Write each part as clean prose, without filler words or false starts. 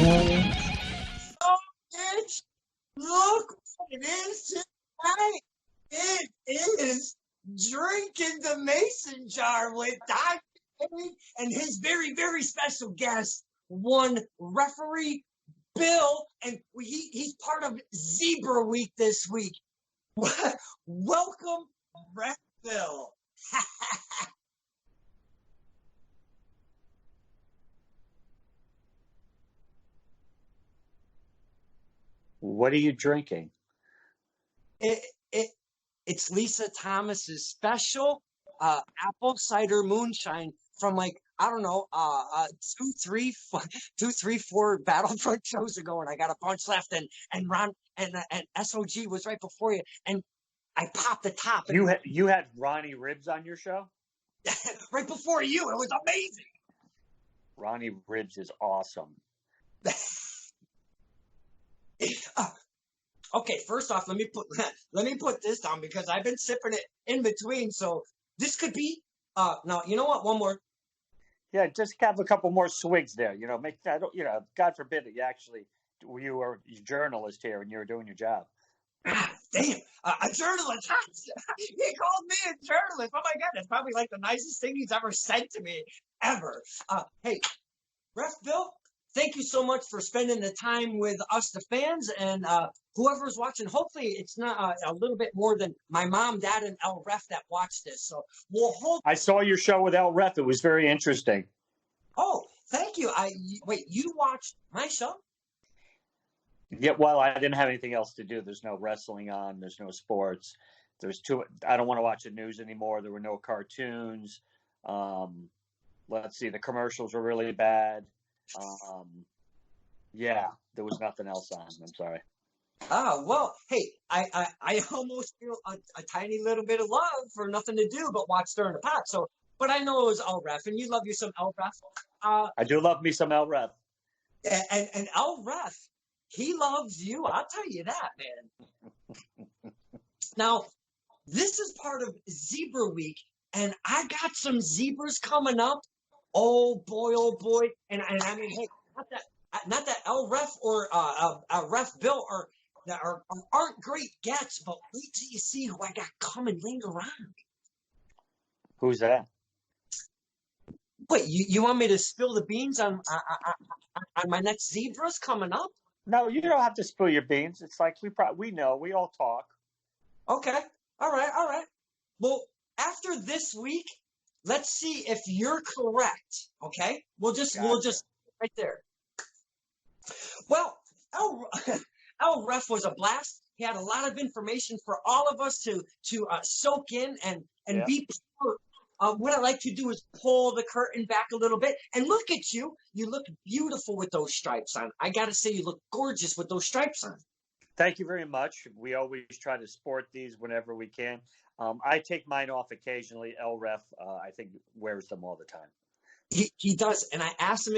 Oh, bitch, look what it is tonight. It is Drinking the Mason Jar with Dr. and his very, very special guest, one referee, Bill, and he's part of Zebra Week this week. Welcome, Ref Bill. What are you drinking? It's Lisa Thomas's special apple cider moonshine from I don't know, 4 Battlefront shows ago, and I got a bunch left, and Ron and SOG was right before you, and I popped the top. You had Ronnie Ribs on your show? Right before you. It was amazing. Ronnie Ribs is awesome. Okay, first off, let me put this down because I've been sipping it in between, so this could be no, you know what? One more. Yeah, just have a couple more swigs there. God forbid that you were a journalist here and you were doing your job. Damn, a journalist. He called me a journalist. Oh my God, that's probably like the nicest thing he's ever said to me ever. Hey, Ref Bill, thank you so much for spending the time with us, the fans, and whoever's watching. Hopefully, it's not a little bit more than my mom, dad, and El Ref that watched this. So we'll hold. I saw your show with El Ref. It was very interesting. Oh, thank you. Wait, you watched my show? Yeah, well, I didn't have anything else to do. There's no wrestling on. There's no sports. I don't want to watch the news anymore. There were no cartoons. Let's see. The commercials were really bad. Yeah, there was nothing else on. I'm sorry. Well, hey, I almost feel a tiny little bit of love for nothing to do but watch Stir in the Pot. So, but I know it was El Ref, and you love you some El Ref. I do love me some El Ref. And El Ref, he loves you. I'll tell you that, man. Now, this is part of Zebra Week, and I got some zebras coming up. Oh boy. And I mean, hey, not that El Ref or Ref Bill aren't great gets, but wait till you see who I got coming later on. Who's that? Wait, you want me to spill the beans on my next zebras coming up? No, you don't have to spill your beans. It's like we know. We all talk. Okay. All right. Well, after this week, let's see if you're correct. Okay. We'll just right there. Well, El Ref was a blast. He had a lot of information for all of us to soak in and be part. What I like to do is pull the curtain back a little bit and look at you. You look beautiful with those stripes on. I got to say, you look gorgeous with those stripes on. Thank you very much. We always try to sport these whenever we can. I take mine off occasionally. El Ref, I think, wears them all the time. He does. And I asked him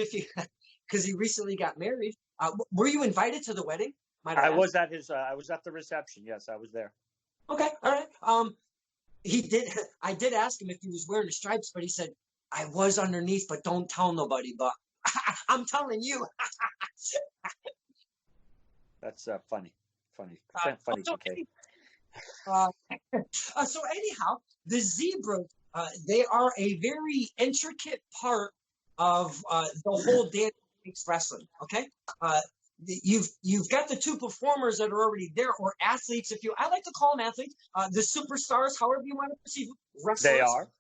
because he recently got married. Were you invited to the wedding? I was at the reception. Yes, I was there. Okay. All right. I did ask him if he was wearing the stripes, but he said, I was underneath, but don't tell nobody. But I'm telling you. That's funny. Funny. So anyhow, the zebras, they are a very intricate part of the whole dance wrestling. Okay. You've got the two performers that are already there, or athletes. I like to call them athletes, the superstars, however you want to perceive wrestlers. They are.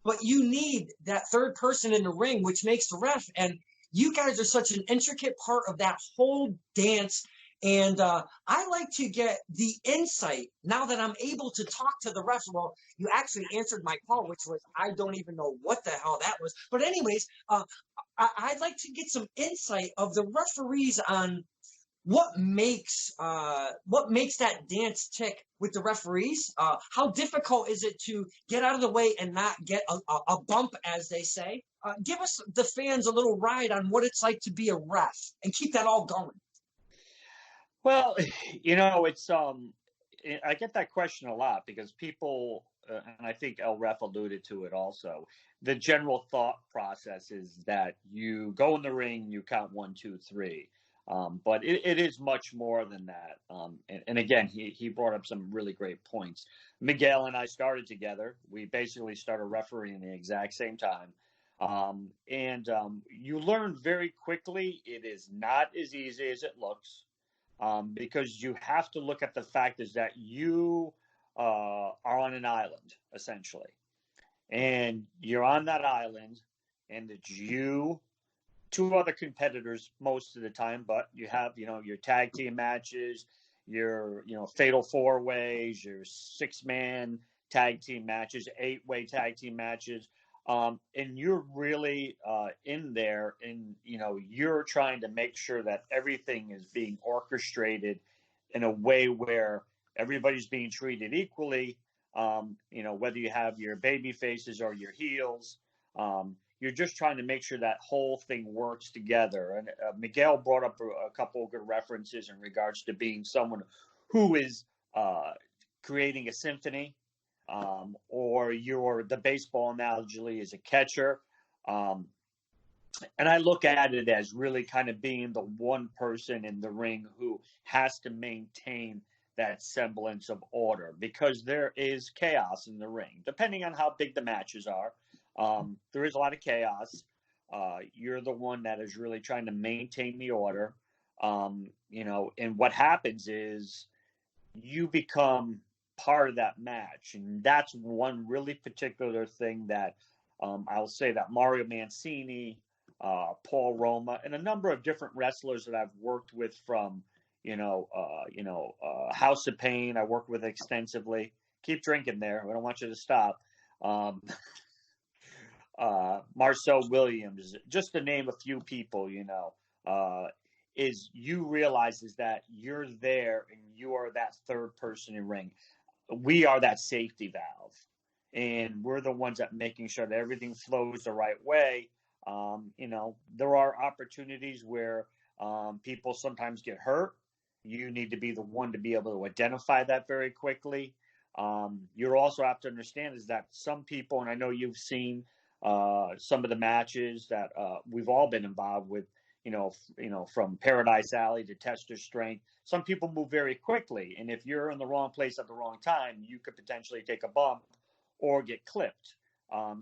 But you need that third person in the ring, which makes the ref. And you guys are such an intricate part of that whole dance. And I like to get the insight now that I'm able to talk to the ref. Well, you actually answered my call, which was I don't even know what the hell that was. But anyways, I'd like to get some insight of the referees on what makes that dance tick with the referees. How difficult is it to get out of the way and not get a bump, as they say? Give us, the fans, a little ride on what it's like to be a ref and keep that all going. Well, it's I get that question a lot because people, and I think El Ref alluded to it also, the general thought process is that you go in the ring, you count 1, 2, 3. But it is much more than that. And again, he brought up some really great points. Miguel and I started together. We basically started refereeing the exact same time. You learn very quickly it is not as easy as it looks, because you have to look at the fact is that you are on an island, essentially. And you're on that island, and it's you, two other competitors most of the time, but you have, your tag team matches, your, fatal four ways, your 6-man tag team matches, 8-way tag team matches. And you're really in there, and, you're trying to make sure that everything is being orchestrated in a way where everybody's being treated equally, whether you have your baby faces or your heels. You're just trying to make sure that whole thing works together. And Miguel brought up a couple of good references in regards to being someone who is creating a symphony, or the baseball analogy is a catcher. And I look at it as really kind of being the one person in the ring who has to maintain that semblance of order, because there is chaos in the ring, depending on how big the matches are. There is a lot of chaos. You're the one that is really trying to maintain the order. And what happens is you become part of that match. And that's one really particular thing that I'll say that Mario Mancini, Paul Roma, and a number of different wrestlers that I've worked with from, House of Pain, I work with extensively. Keep drinking there. I don't want you to stop. Marcel Williams, just to name a few people, is you realize is that you're there and you are that third person in ring. We are that safety valve, and we're the ones that making sure that everything flows the right way. There are opportunities where people sometimes get hurt. You need to be the one to be able to identify that very quickly. You also have to understand is that some people, and I know you've seen some of the matches that we've all been involved with, from Paradise Alley to Test Your Strength. Some people move very quickly, and if you're in the wrong place at the wrong time, you could potentially take a bump or get clipped.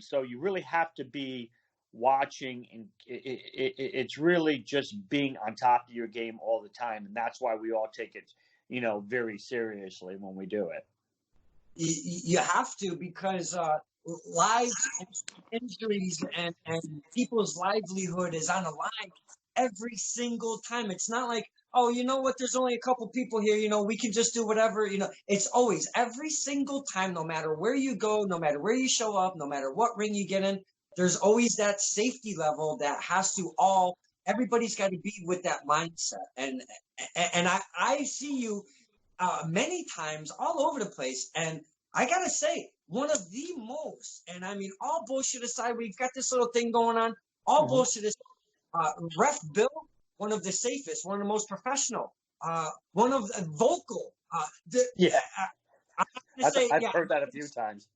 So you really have to be watching, and it's really just being on top of your game all the time, and that's why we all take it, very seriously when we do it. You have to, because lives, injuries, and people's livelihood is on the line every single time. It's not like, oh, you know what, there's only a couple people here, we can just do whatever. It's always, every single time, no matter where you go, no matter where you show up, no matter what ring you get in, there's always that safety level that has to everybody's got to be with that mindset. And I see you many times all over the place. And I got to say, one of the most, and I mean, all bullshit aside, we've got this little thing going on, all bullshit aside, Ref Bill, one of the safest, one of the most professional, one of the vocal. I've heard that a few times.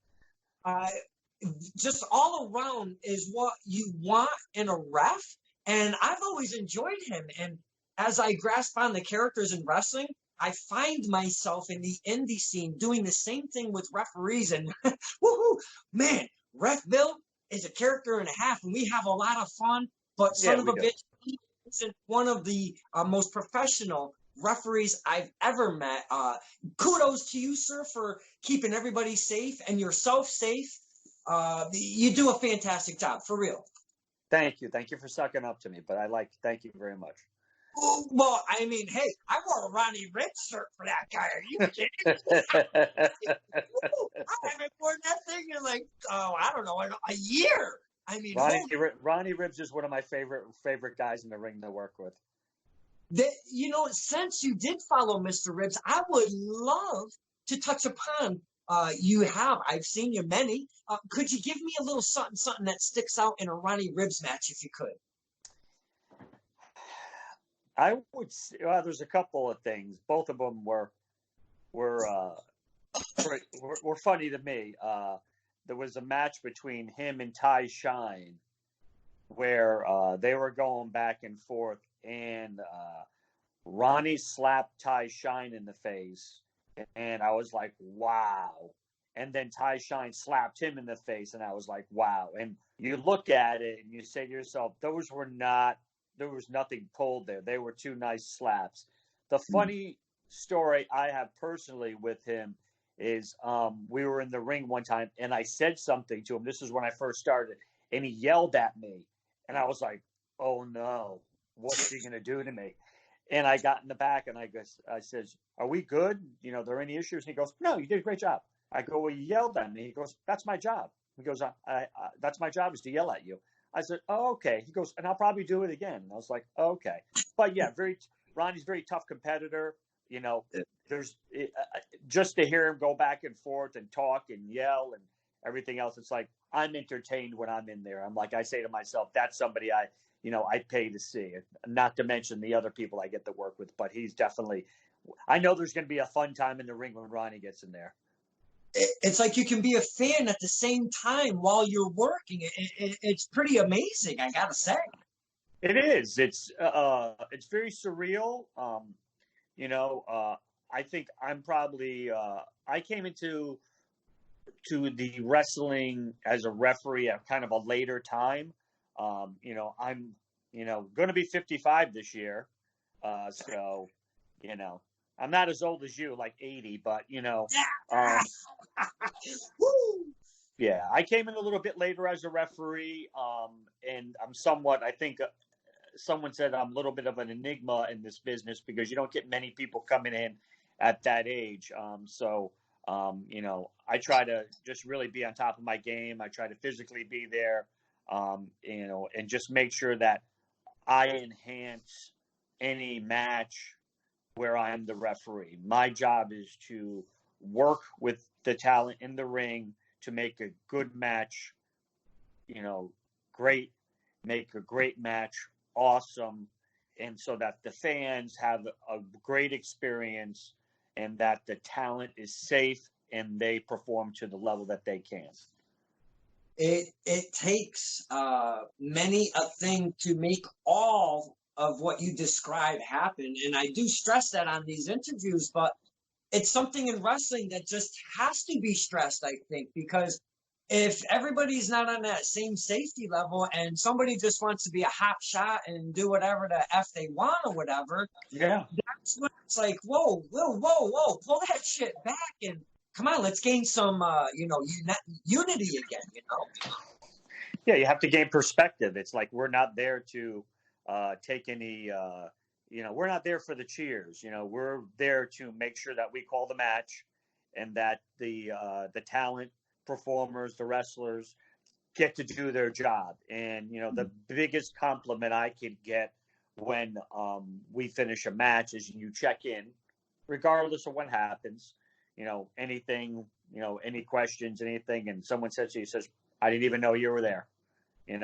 Just all around is what you want in a ref. And I've always enjoyed him. And as I grasp on the characters in wrestling, I find myself in the indie scene doing the same thing with referees. And woohoo, man, Ref Bill is a character and a half, and we have a lot of fun. But son of a bitch, he isn't one of the most professional referees I've ever met. Kudos to you, sir, for keeping everybody safe and yourself safe. You do a fantastic job, for real. Thank you for sucking up to me, but thank you very much. Well, I mean, hey, I wore a Ronnie Rich shirt for that guy. Are you kidding? I haven't worn that thing in I don't know, a year. I mean, Ronnie Ribs is one of my favorite guys in the ring to work with. Since you did follow Mr. Ribs, I would love to touch upon. I've seen you many. Could you give me a little something that sticks out in a Ronnie Ribs match, if you could? I would say, there's a couple of things. Both of them were funny to me. There was a match between him and Ty Shine where they were going back and forth, and Ronnie slapped Ty Shine in the face, and I was like, wow. And then Ty Shine slapped him in the face, and I was like, wow. And you look at it and you say to yourself, there was nothing pulled there. They were two nice slaps. The funny story I have personally with him is we were in the ring one time, and I said something to him. This is when I first started, and he yelled at me, and I was like, oh no, what's he going to do to me? And I got in the back and I says, are we good? Are there any issues? And he goes, no, you did a great job. I go, well, you yelled at me. He goes, that's my job. He goes, that's my job, is to yell at you. I said, oh, okay. He goes, and I'll probably do it again. And I was like, okay. But yeah, Ronnie's very tough competitor. There's just to hear him go back and forth and talk and yell and everything else. It's like, I'm entertained when I'm in there. I'm like, I say to myself, that's somebody I pay to see, not to mention the other people I get to work with, but he's definitely, I know there's going to be a fun time in the ring when Ronnie gets in there. It's like you can be a fan at the same time while you're working. It's pretty amazing, I gotta say. It is. It's very surreal. I think I'm probably, I came into the wrestling as a referee at kind of a later time. I'm, going to be 55 this year. So, I'm not as old as you, like 80, but, yeah, I came in a little bit later as a referee. And I'm somewhat, I think someone said I'm a little bit of an enigma in this business because you don't get many people coming in at that age. I try to just really be on top of my game. I try to physically be there. And just make sure that I enhance any match where I am the referee. My job is to work with the talent in the ring to make a good match, great, make a great match awesome, and so that the fans have a great experience and that the talent is safe and they perform to the level that they can. It takes many a thing to make all of what you describe happen, and I do stress that on these interviews, but it's something in wrestling that just has to be stressed, I think, because if everybody's not on that same safety level and somebody just wants to be a hot shot and do whatever the F they want or whatever, yeah, that's when it's like, whoa, pull that shit back and come on, let's gain some, unity again, Yeah, you have to gain perspective. It's like we're not there to take any, we're not there for the cheers. We're there to make sure that we call the match and that the talent, performers, the wrestlers get to do their job. And, the biggest compliment I could get when we finish a match is you check in, regardless of what happens, anything, any questions, anything. And someone says to you, says, I didn't even know you were there, and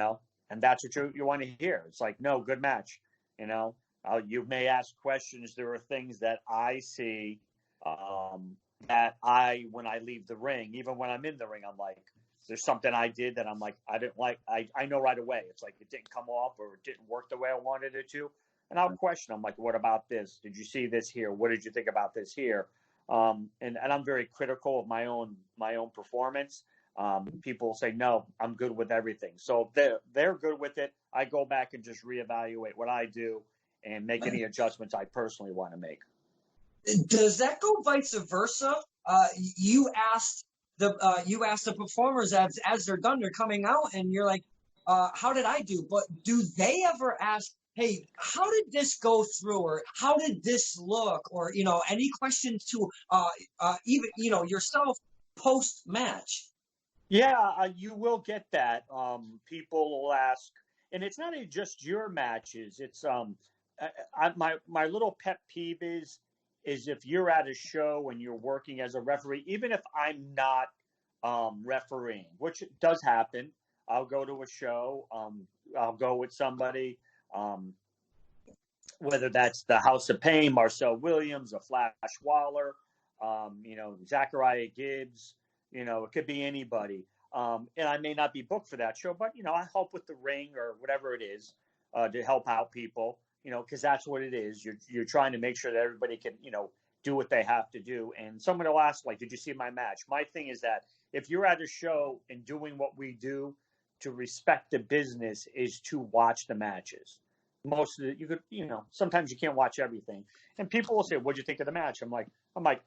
that's what you want to hear. It's like, no, good match. You may ask questions. There are things that I see that when I leave the ring, even when I'm in the ring, I'm like, there's something I did that I'm like, I didn't like. I know right away. It's like it didn't come off or it didn't work the way I wanted it to. And I'll question. I'm like, what about this? Did you see this here? What did you think about this here? And I'm very critical of my own performance. People say, no, I'm good with everything. So they're good with it. I go back and just reevaluate what I do and make any adjustments I personally want to make. Does that go vice versa? You asked the performers as they're done, they're coming out, and you're like, how did I do? But do they ever ask, hey, how did this go through, or how did this look, or any questions to even yourself post match? Yeah, you will get that. People will ask, and it's not even just your matches. It's my little pet peeve is if you're at a show and you're working as a referee, even if I'm not refereeing, which does happen. I'll go to a show. I'll go with somebody, whether that's the House of Pain, Marcel Williams, a Flash Waller, Zachariah Gibbs. It could be anybody. And I may not be booked for that show, but, I help with the ring or whatever it is to help out people. because that's what it is. You're trying to make sure that everybody can, do what they have to do. And someone will ask, like, did you see my match? My thing is that if you're at a show and doing what we do, to respect the business is to watch the matches. Most of it, you could, sometimes you can't watch everything. And people will say, what'd you think of the match? I'm like,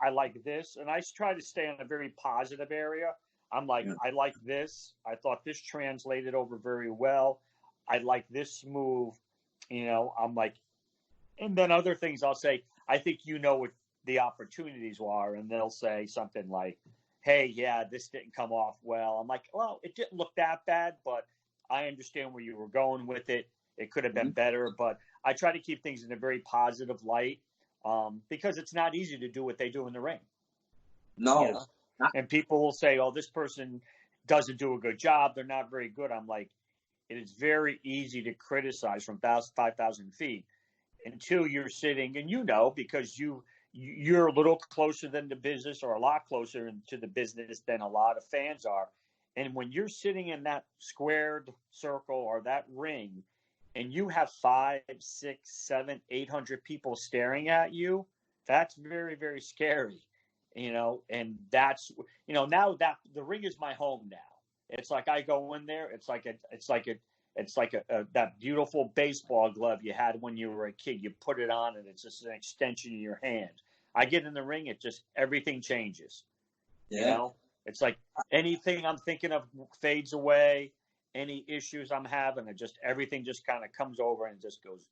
I like this. And I try to stay in a very positive area. I'm like, I like this. I thought this translated over very well. I like this move. I'm like, and then other things I'll say, I think what the opportunities are. And they'll say something like, hey, yeah, this didn't come off well. I'm like, well, it didn't look that bad, but I understand where you were going with it. It could have been better, but I try to keep things in a very positive light because it's not easy to do what they do in the ring. No. And people will say, oh, this person doesn't do a good job. They're not very good. I'm like, it is very easy to criticize from 5,000 feet until you're sitting, and because you're a little closer than the business or a lot closer to the business than a lot of fans are. And when you're sitting in that squared circle or that ring and you have 5, 6, 7, 800 people staring at you, that's very, very scary, and that's, now that the ring is my home now. It's like I go in there. It's like that beautiful baseball glove you had when you were a kid. You put it on and it's just an extension of your hand. I get in the ring, everything changes. It's like anything I'm thinking of fades away. Any issues I'm having, everything just kind of comes over and just goes,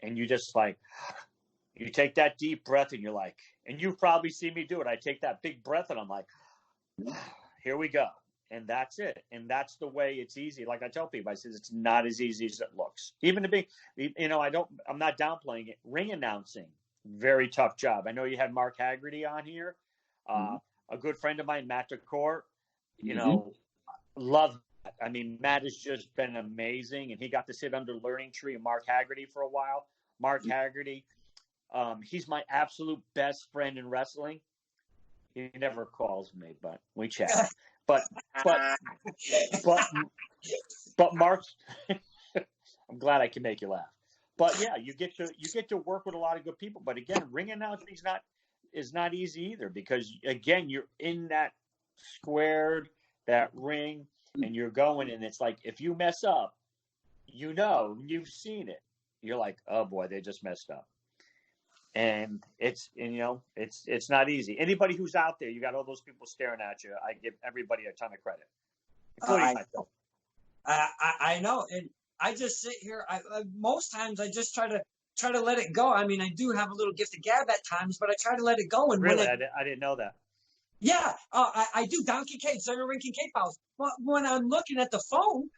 and you just like, you take that deep breath and you're like, and you probably see me do it. I take that big breath and I'm like, here we go. And that's it. And that's the way it's easy. Like I tell people, I says, it's not as easy as it looks. Even to be, I'm not downplaying it. Ring announcing, very tough job. I know you had Mark Haggerty on here. A good friend of mine, Matt Decor, love that. I mean, Matt has just been amazing. And he got to sit under Learning Tree and Mark Haggerty for a while. Mark Haggerty, he's my absolute best friend in wrestling. He never calls me, but we chat. But Mark, I'm glad I can make you laugh. But yeah, you get to work with a lot of good people. But again, ring announcing is not easy either, because again, you're in that squared, that ring, and you're going, and it's like if you mess up, you've seen it. You're like, oh boy, they just messed up. And it's not easy. Anybody who's out there, you got all those people staring at you. I give everybody a ton of credit, including myself. I know, and I just sit here. Most times I just try to let it go. I mean, I do have a little gift of gab at times, but I try to let it go. And really, I didn't know that. Yeah, I do down Kincaid, Center Ring Kincaid House. But when I'm looking at the phone,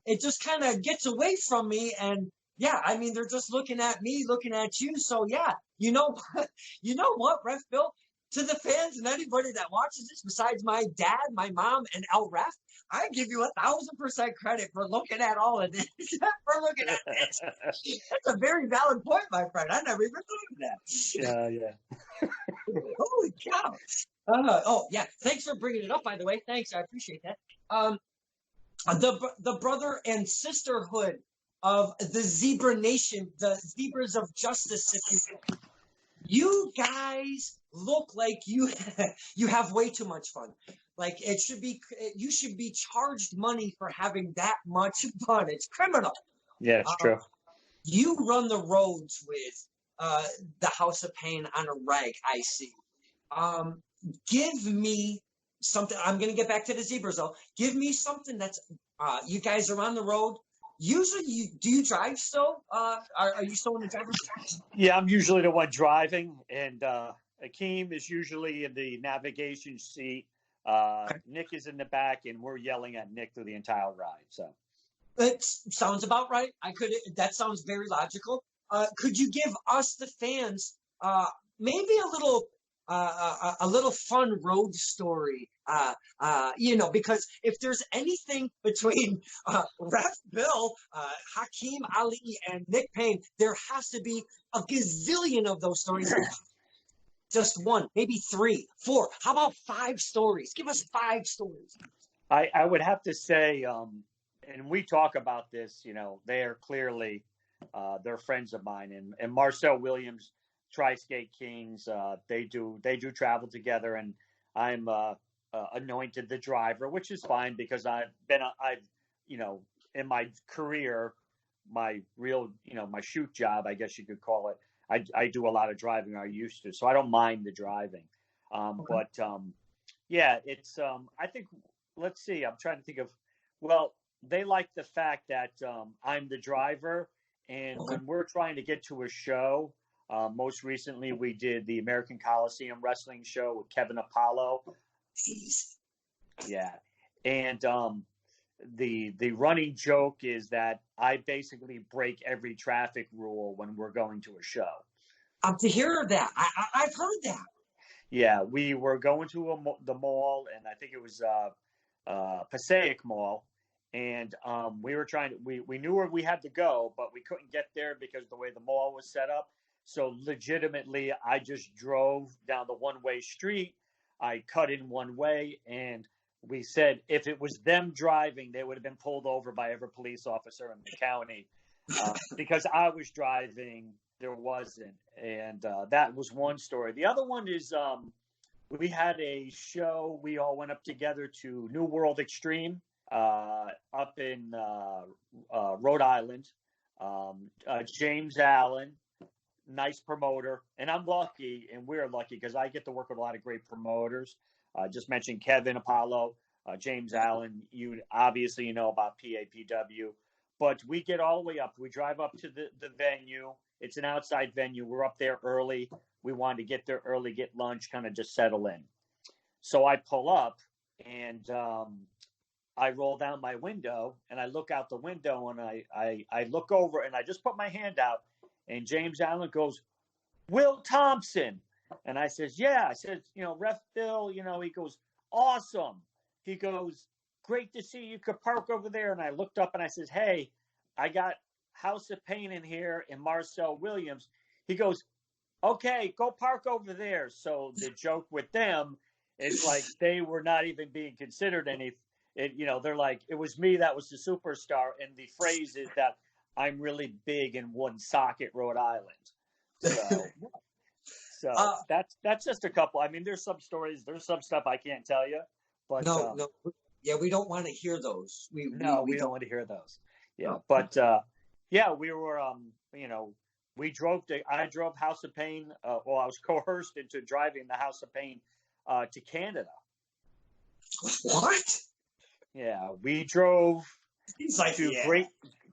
it just kind of gets away from me. And yeah, I mean, they're just looking at me, looking at you. So yeah, you know what, Ref Bill, to the fans and anybody that watches this, besides my dad, my mom, and El Ref, I give you 1,000% credit for looking at all of this. For looking at this, that's a very valid point, my friend. I never even thought of that. Yeah. Holy cow! Oh yeah, thanks for bringing it up. By the way, thanks, I appreciate that. The brother and sisterhood of the Zebra Nation, the Zebras of Justice, if you will. You guys look like you have way too much fun. Like you should be charged money for having that much fun. It's criminal. Yeah, it's true. You run the roads with the House of Pain on a rag, I see. Give me something. I'm going to get back to the Zebras, though. Give me something that's you guys are on the road. Usually, do you drive still? Are you still in the driver's seat? Yeah, I'm usually the one driving, and Akeem is usually in the navigation seat. Nick is in the back, and we're yelling at Nick through the entire ride. So it sounds about right. That sounds very logical. Could you give us, the fans, maybe a little fun road story? Because if there's anything between Ref Bill, Hakeem Ali, and Nick Payne, there has to be a gazillion of those stories. Just one, maybe 3, 4. How about 5 stories? Give us 5 stories. I would have to say, and we talk about this, they are clearly They're friends of mine, and Marcel Williams, Tri-State Kings. They do travel together, and I'm anointed the driver, which is fine because I've in my career, my real my shoot job, I guess you could call it. I do a lot of driving. I used to, so I don't mind the driving. But yeah, it's I think, let's see. I'm trying to think of. Well, they like the fact that I'm the driver, and when we're trying to get to a show, most recently we did the American Coliseum wrestling show with Kevin Apollo. Jeez. Yeah, and the running joke is that I basically break every traffic rule when we're going to a show. To hear that, I've heard that. Yeah, we were going to the mall, and I think it was Passaic Mall, and we were we knew where we had to go, but we couldn't get there because of the way the mall was set up. So legitimately, I just drove down the one-way street. I cut in one way, and we said if it was them driving, they would have been pulled over by every police officer in the county. Because I was driving, there wasn't. And that was one story. The other one is we had a show. We all went up together to New World Extreme up in Rhode Island. James Allen, nice promoter. And I'm lucky, and we're lucky, because I get to work with a lot of great promoters. Just mentioned Kevin Apollo, James Allen. You obviously know about PAPW. But we get all the way up. We drive up to the venue. It's an outside venue. We're up there early. We wanted to get there early, get lunch, kind of just settle in. So I pull up, and I roll down my window, and I look out the window, and I look over, and I just put my hand out, and James Allen goes, "Will Thompson." And I says, "Yeah." I said, "Ref Bill," he goes, "Awesome." He goes, "Great to see you. Could park over there." And I looked up and I says, "Hey, I got House of Pain in here and Marcel Williams." He goes, "Okay, go park over there." So the joke with them is like they were not even being considered they're like, it was me that was the superstar. And the phrase is that I'm really big in Woonsocket, Rhode Island. So that's just a couple. I mean, there's some stories, there's some stuff I can't tell you. But no. Yeah, we don't want to hear those. We don't want to hear those. Yeah, no. But yeah, we were I drove House of Pain. I was coerced into driving the House of Pain to Canada. What? Yeah, we drove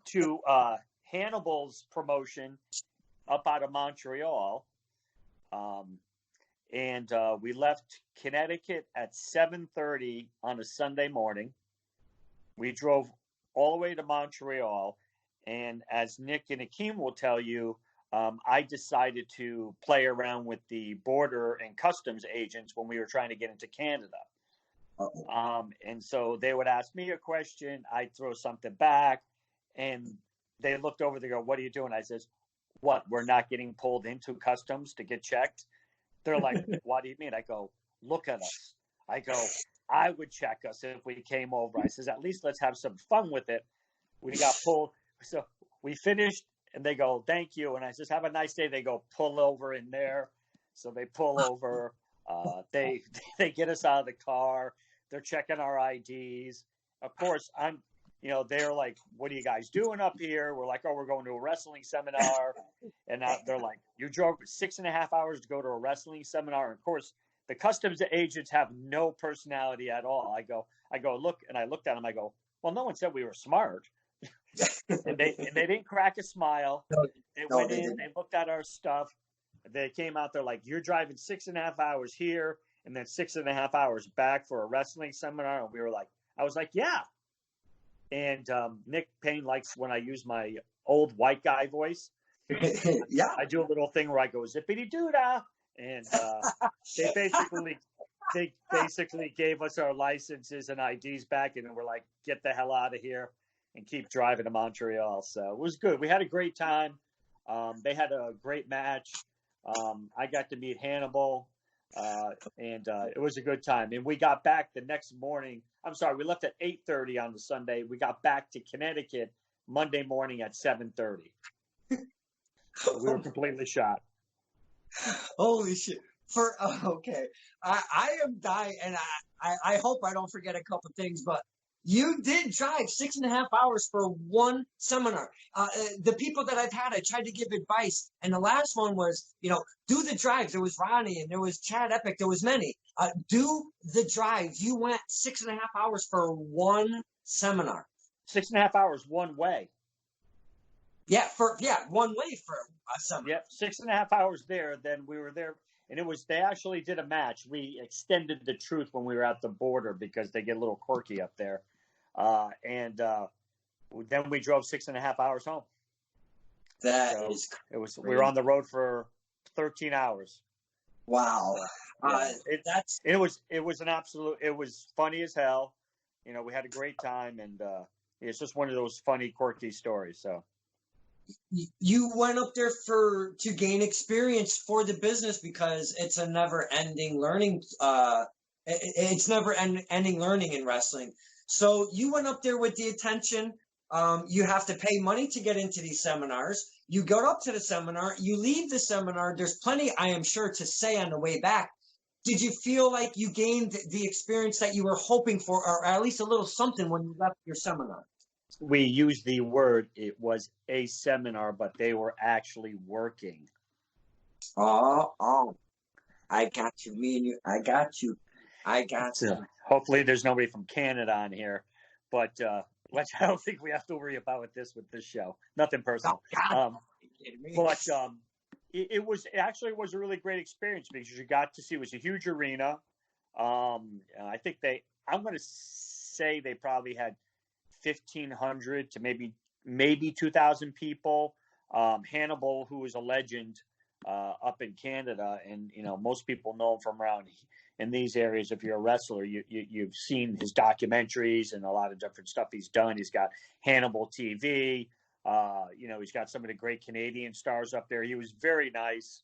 to Hannibal's promotion up out of Montreal. And we left Connecticut at 7:30 on a Sunday morning. We drove all the way to Montreal. And as Nick and Akeem will tell you, I decided to play around with the border and customs agents when we were trying to get into Canada. And so they would ask me a question. I'd throw something back. And they looked over, they go, "What are you doing?" I says, "What? We're not getting pulled into customs to get checked?" They're like, "What do you mean?" I go, "Look at us." I go, "I would check us if we came over." I says, "At least let's have some fun with it." We got pulled. So we finished, and they go, "Thank you." And I says, "Have a nice day." They go, "Pull over in there." So they pull over. They get us out of the car. They're checking our IDs. Of course, they're like, "What are you guys doing up here?" We're like, "Oh, we're going to a wrestling seminar." And they're like, "You drove 6.5 hours to go to a wrestling seminar?" And of course, the customs agents have no personality at all. I go, "Look," and I looked at them. I go, "Well, no one said we were smart." and they didn't crack a smile. They went in, they looked at our stuff. They came out, they're like, "You're driving 6.5 hours here and then 6.5 hours back for a wrestling seminar." And I was like, "Yeah." And Nick Payne likes when I use my old white guy voice. Yeah. I do a little thing where I go, "Zippity doo-dah." And they basically gave us our licenses and IDs back, and we're like, "Get the hell out of here and keep driving to Montreal." So it was good. We had a great time. They had a great match. I got to meet Hannibal, and it was a good time. And we got back the next morning. I'm sorry, we left at 8:30 on the Sunday. We got back to Connecticut Monday morning at 7:30. We were completely shot. Holy shit. Okay. I am dying, and I hope I don't forget a couple things, but you did drive 6.5 hours for one seminar. The people that I've had, I tried to give advice, and the last one was, do the drives. There was Ronnie, and there was Chad Epic. There was many. Do the drives. You went 6.5 hours for one seminar. 6.5 hours one way. Yeah, one way for a seminar. Yep, 6.5 hours there. Then we were there, and they actually did a match. We extended the truth when we were at the border because they get a little quirky up there, and then we drove 6.5 hours home. It was. We were on the road for 13 hours. Wow. Yeah, it was an absolute. It was funny as hell. We had a great time, and it's just one of those funny, quirky stories. So. You went up there to gain experience for the business because it's a never-ending learning. It's never-ending learning in wrestling. So you went up there with the attention. You have to pay money to get into these seminars. You go up to the seminar. You leave the seminar. There's plenty, I am sure, to say on the way back. Did you feel like you gained the experience that you were hoping for, or at least a little something when you left your seminar? We used the word, it was a seminar, but they were actually working. Oh, I got you. Me and you, I got you. Hopefully there's nobody from Canada on here, but I don't think we have to worry about this with this show. Nothing personal. Oh, but it was a really great experience because you got to see, it was a huge arena. I think I'm going to say they probably had 1,500 to maybe 2,000 people. Hannibal, who is a legend up in Canada, and most people know him from around in these areas. If you're a wrestler, you've seen his documentaries and a lot of different stuff he's done. He's got Hannibal TV. He's got some of the great Canadian stars up there. He was very nice.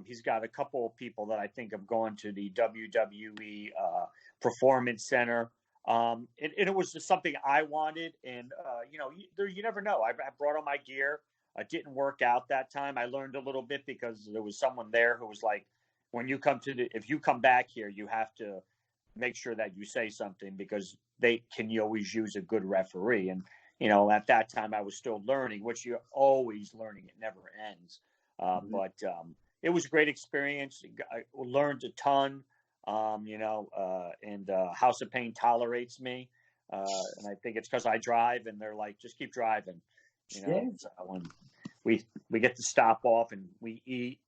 He's got a couple of people that I think have gone to the WWE Performance Center. It was just something I wanted, and you never know. I brought all my gear. It didn't work out that time. I learned a little bit because there was someone there who was like, when you if you come back here, you have to make sure that you say something because you always use a good referee. And at that time I was still learning, which you're always learning. It never ends. But it was a great experience. I learned a ton. And House of Pain tolerates me, and I think it's because I drive, and they're like, just keep driving, So when we get to stop off and we eat,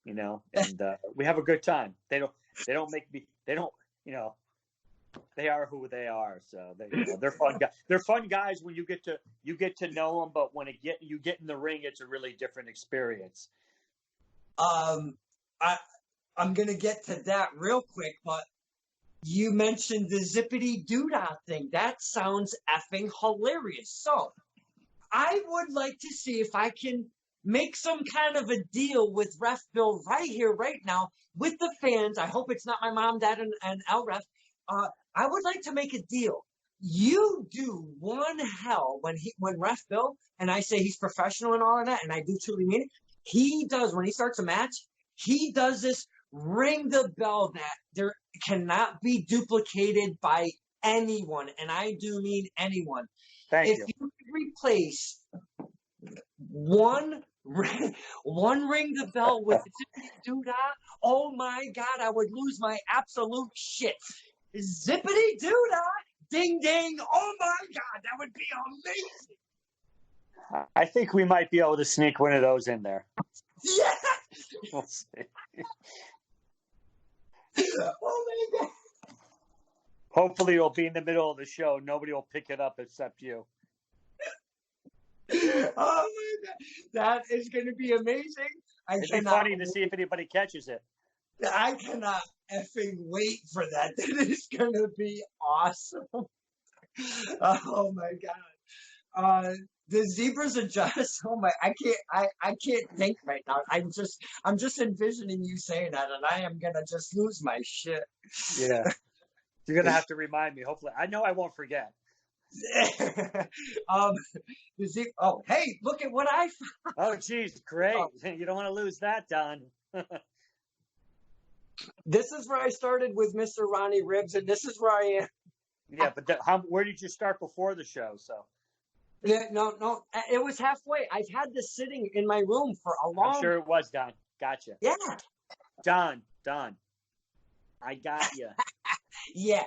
and we have a good time. They are who they are, so they're fun guys. They're fun guys when you get to know them, but when you get in the ring, it's a really different experience. I'm going to get to that real quick, but you mentioned the zippity doodah thing. That sounds effing hilarious. So I would like to see if I can make some kind of a deal with Ref Bill right here, right now, with the fans. I hope it's not my mom, dad, and El Ref. I would like to make a deal. You do one hell when Ref Bill, and I say he's professional and all of that, and I do truly mean it. He does, when he starts a match, he does this ring the bell that there cannot be duplicated by anyone, and I do mean anyone. If you could replace one ring the bell with zippity doodah, oh my God, I would lose my absolute shit. Zippity doodah, ding ding, oh my God, that would be amazing. I think we might be able to sneak one of those in there. Yeah. We'll see. Oh my God. Hopefully it'll be in the middle of the show. Nobody will pick it up except you. Oh my God. That is going to be amazing. It'd be funny to see if anybody catches it. I cannot effing wait for that. That is going to be awesome. Oh my God. The zebras are just, oh my, I can't think right now. I'm just envisioning you saying that, and I am gonna just lose my shit. Yeah, you're gonna have to remind me. Hopefully, I know I won't forget. um, oh, hey, look at what I found. Oh, geez, great. You don't want to lose that, Don. This is where I started with Mr. Ronnie Ribs, and this is where I am. Yeah, but where did you start before the show? So Yeah, no, it was halfway. I've had this sitting in my room for a long. I'm sure it was, Don. Gotcha. Yeah. Don, I got you. Yeah.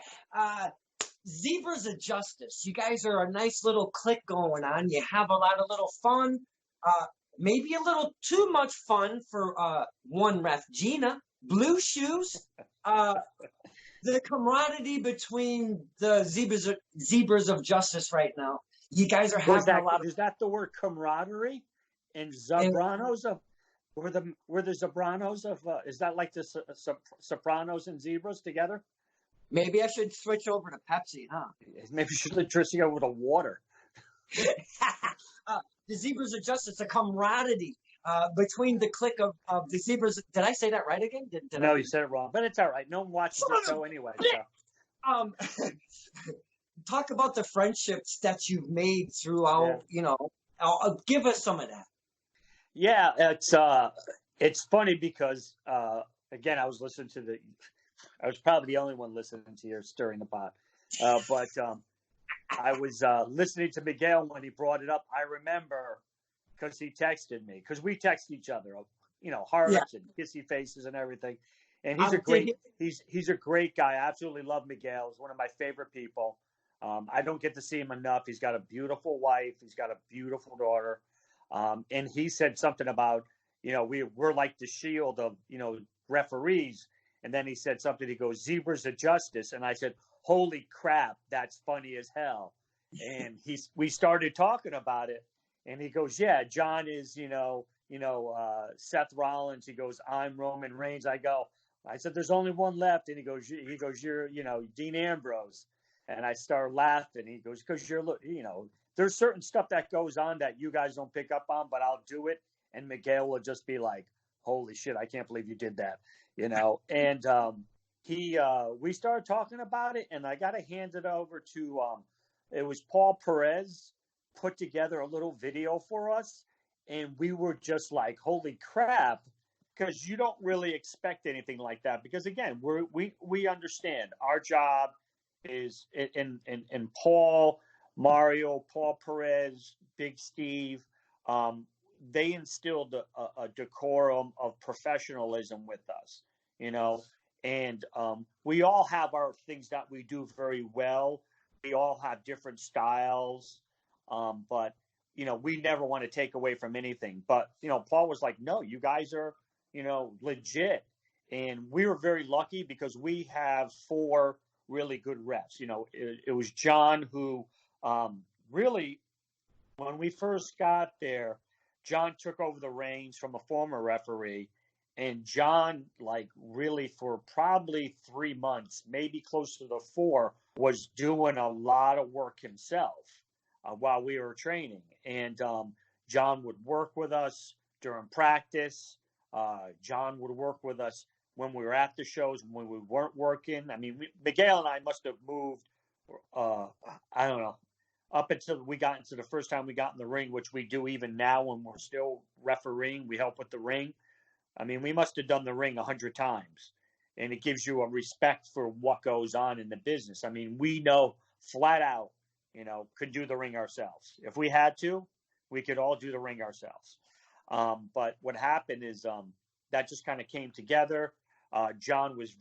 Zebras of Justice. You guys are a nice little clique going on. You have a lot of little fun. Maybe a little too much fun for one ref, Gina. Blue shoes. The camaraderie between the zebras of justice right now. You guys are having a lot of. Is that the word camaraderie? And Zabranos of were the Zabranos of? Is that like the Sopranos and Zebras together? Maybe I should switch over to Pepsi, huh? Maybe you should switch over to water. The Zebras of Justice, a camaraderie between the clique of the Zebras. Did I say that right again? No, you said it wrong, but it's all right. No one watches the show anyway. So. Talk about the friendships that you've made throughout. Yeah. Give us some of that. Yeah, it's funny because again, I was listening to I was probably the only one listening to your stirring the pot, but I was listening to Miguel when he brought it up. I remember because he texted me because we text each other, hearts and kissy faces and everything. And he's he's a great guy. I absolutely love Miguel. He's one of my favorite people. I don't get to see him enough. He's got a beautiful wife. He's got a beautiful daughter. And he said something about, we're like the shield of, referees. And then he said something, he goes, Zebras of Justice. And I said, holy crap, that's funny as hell. And we started talking about it. And he goes, yeah, John is, Seth Rollins. He goes, I'm Roman Reigns. I said, there's only one left. And he goes, you're, Dean Ambrose. And I started laughing. He goes, because there's certain stuff that goes on that you guys don't pick up on, but I'll do it. And Miguel will just be like, holy shit, I can't believe you did that. And we started talking about it, and I got to hand it over to, it was Paul Perez put together a little video for us. And we were just like, holy crap, because you don't really expect anything like that. Because again, we understand our job is in Paul, Mario, Paul Perez, Big Steve, they instilled a decorum of professionalism with us, and we all have our things that we do very well. We all have different styles, but, we never want to take away from anything. But, Paul was like, no, you guys are, legit. And we were very lucky because we have 4 really good refs. It was John who really, when we first got there, John took over the reins from a former referee. And John, really for probably 3 months, maybe close to the 4, was doing a lot of work himself while we were training. And John would work with us during practice. John would work with us when we were at the shows, when we weren't working. I mean, Miguel and I must have moved, I don't know, up until we got into the first time we got in the ring, which we do even now when we're still refereeing. We help with the ring. I mean, we must have done the ring 100 times. And it gives you a respect for what goes on in the business. I mean, we know flat out, could do the ring ourselves. If we had to, we could all do the ring ourselves. But what happened is that just kind of came together. John was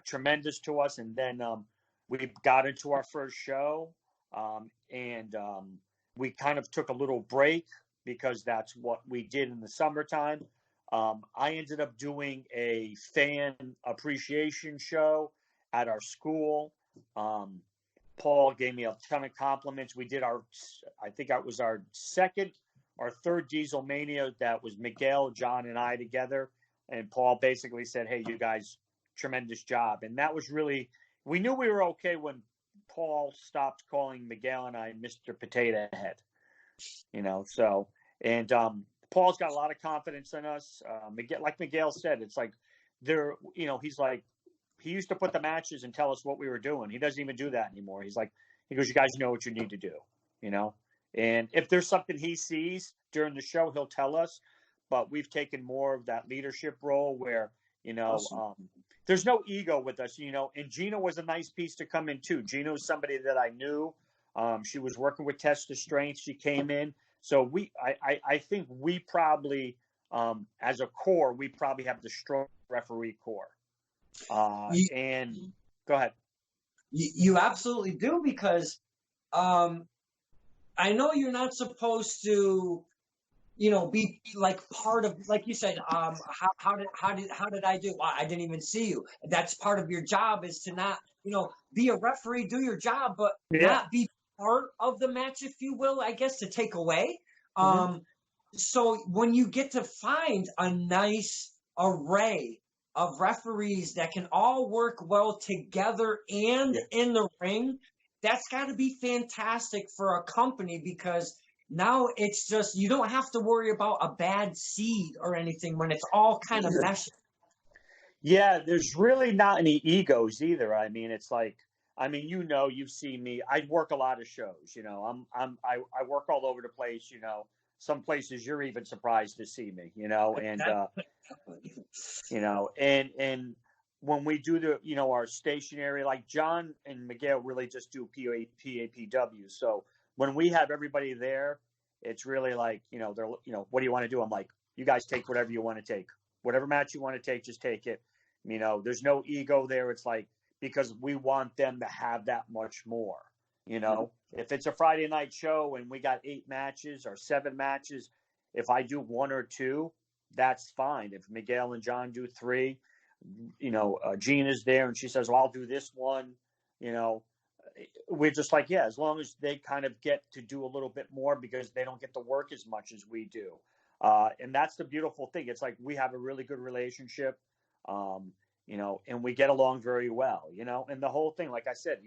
tremendous to us. And then we got into our first show, and we kind of took a little break because that's what we did in the summertime. I ended up doing a fan appreciation show at our school. Paul gave me a ton of compliments. We did I think that was our second or third Diesel Mania. That was Miguel, John, and I together. And Paul basically said, hey, you guys, tremendous job. And that was really, we knew we were okay when Paul stopped calling Miguel and I Mr. Potato Head, so, and Paul's got a lot of confidence in us. Like Miguel said, it's like he's like, he used to put the matches and tell us what we were doing. He doesn't even do that anymore. He's like, He goes, you guys know what you need to do, you know? And if there's something he sees during the show, he'll tell us. But we've taken more of that leadership role where, Awesome. there's no ego with us, and Gina was a nice piece to come in too. Gina's somebody that I knew. She was working with Test of Strength. She came in. So I think we probably, as a core, we probably have the strong referee core. You, And go ahead. you absolutely do, because I know you're not supposed to, be like part of, like you said, how did I do? Well, I didn't even see you. That's part of your job, is to not, be a referee, do your job, but not be part of the match, if you will, I guess, to take away. So when you get to find a nice array of referees that can all work well together and in the ring, that's got to be fantastic for a company, because now it's just, you don't have to worry about a bad seed or anything when it's all kind of meshed. Yeah, there's really not any egos either. I mean, it's like, you've seen me. I work a lot of shows. I work all over the place. Some places you're even surprised to see me. And when we do our stationary, like John and Miguel really just do PAPW. So when we have everybody there, it's really like, they're, what do you want to do? I'm like, you guys take whatever you want to take, whatever match you want to take, just take it. There's no ego there. It's like, because we want them to have that much more, if it's a Friday night show and we got 8 matches or 7 matches, if I do 1 or 2, that's fine. If Miguel and John do 3, Gina's there and she says, well, I'll do this one, we're just like, yeah, as long as they kind of get to do a little bit more, because they don't get to work as much as we do. And that's the beautiful thing. It's like we have a really good relationship, and we get along very well, and the whole thing, like I said,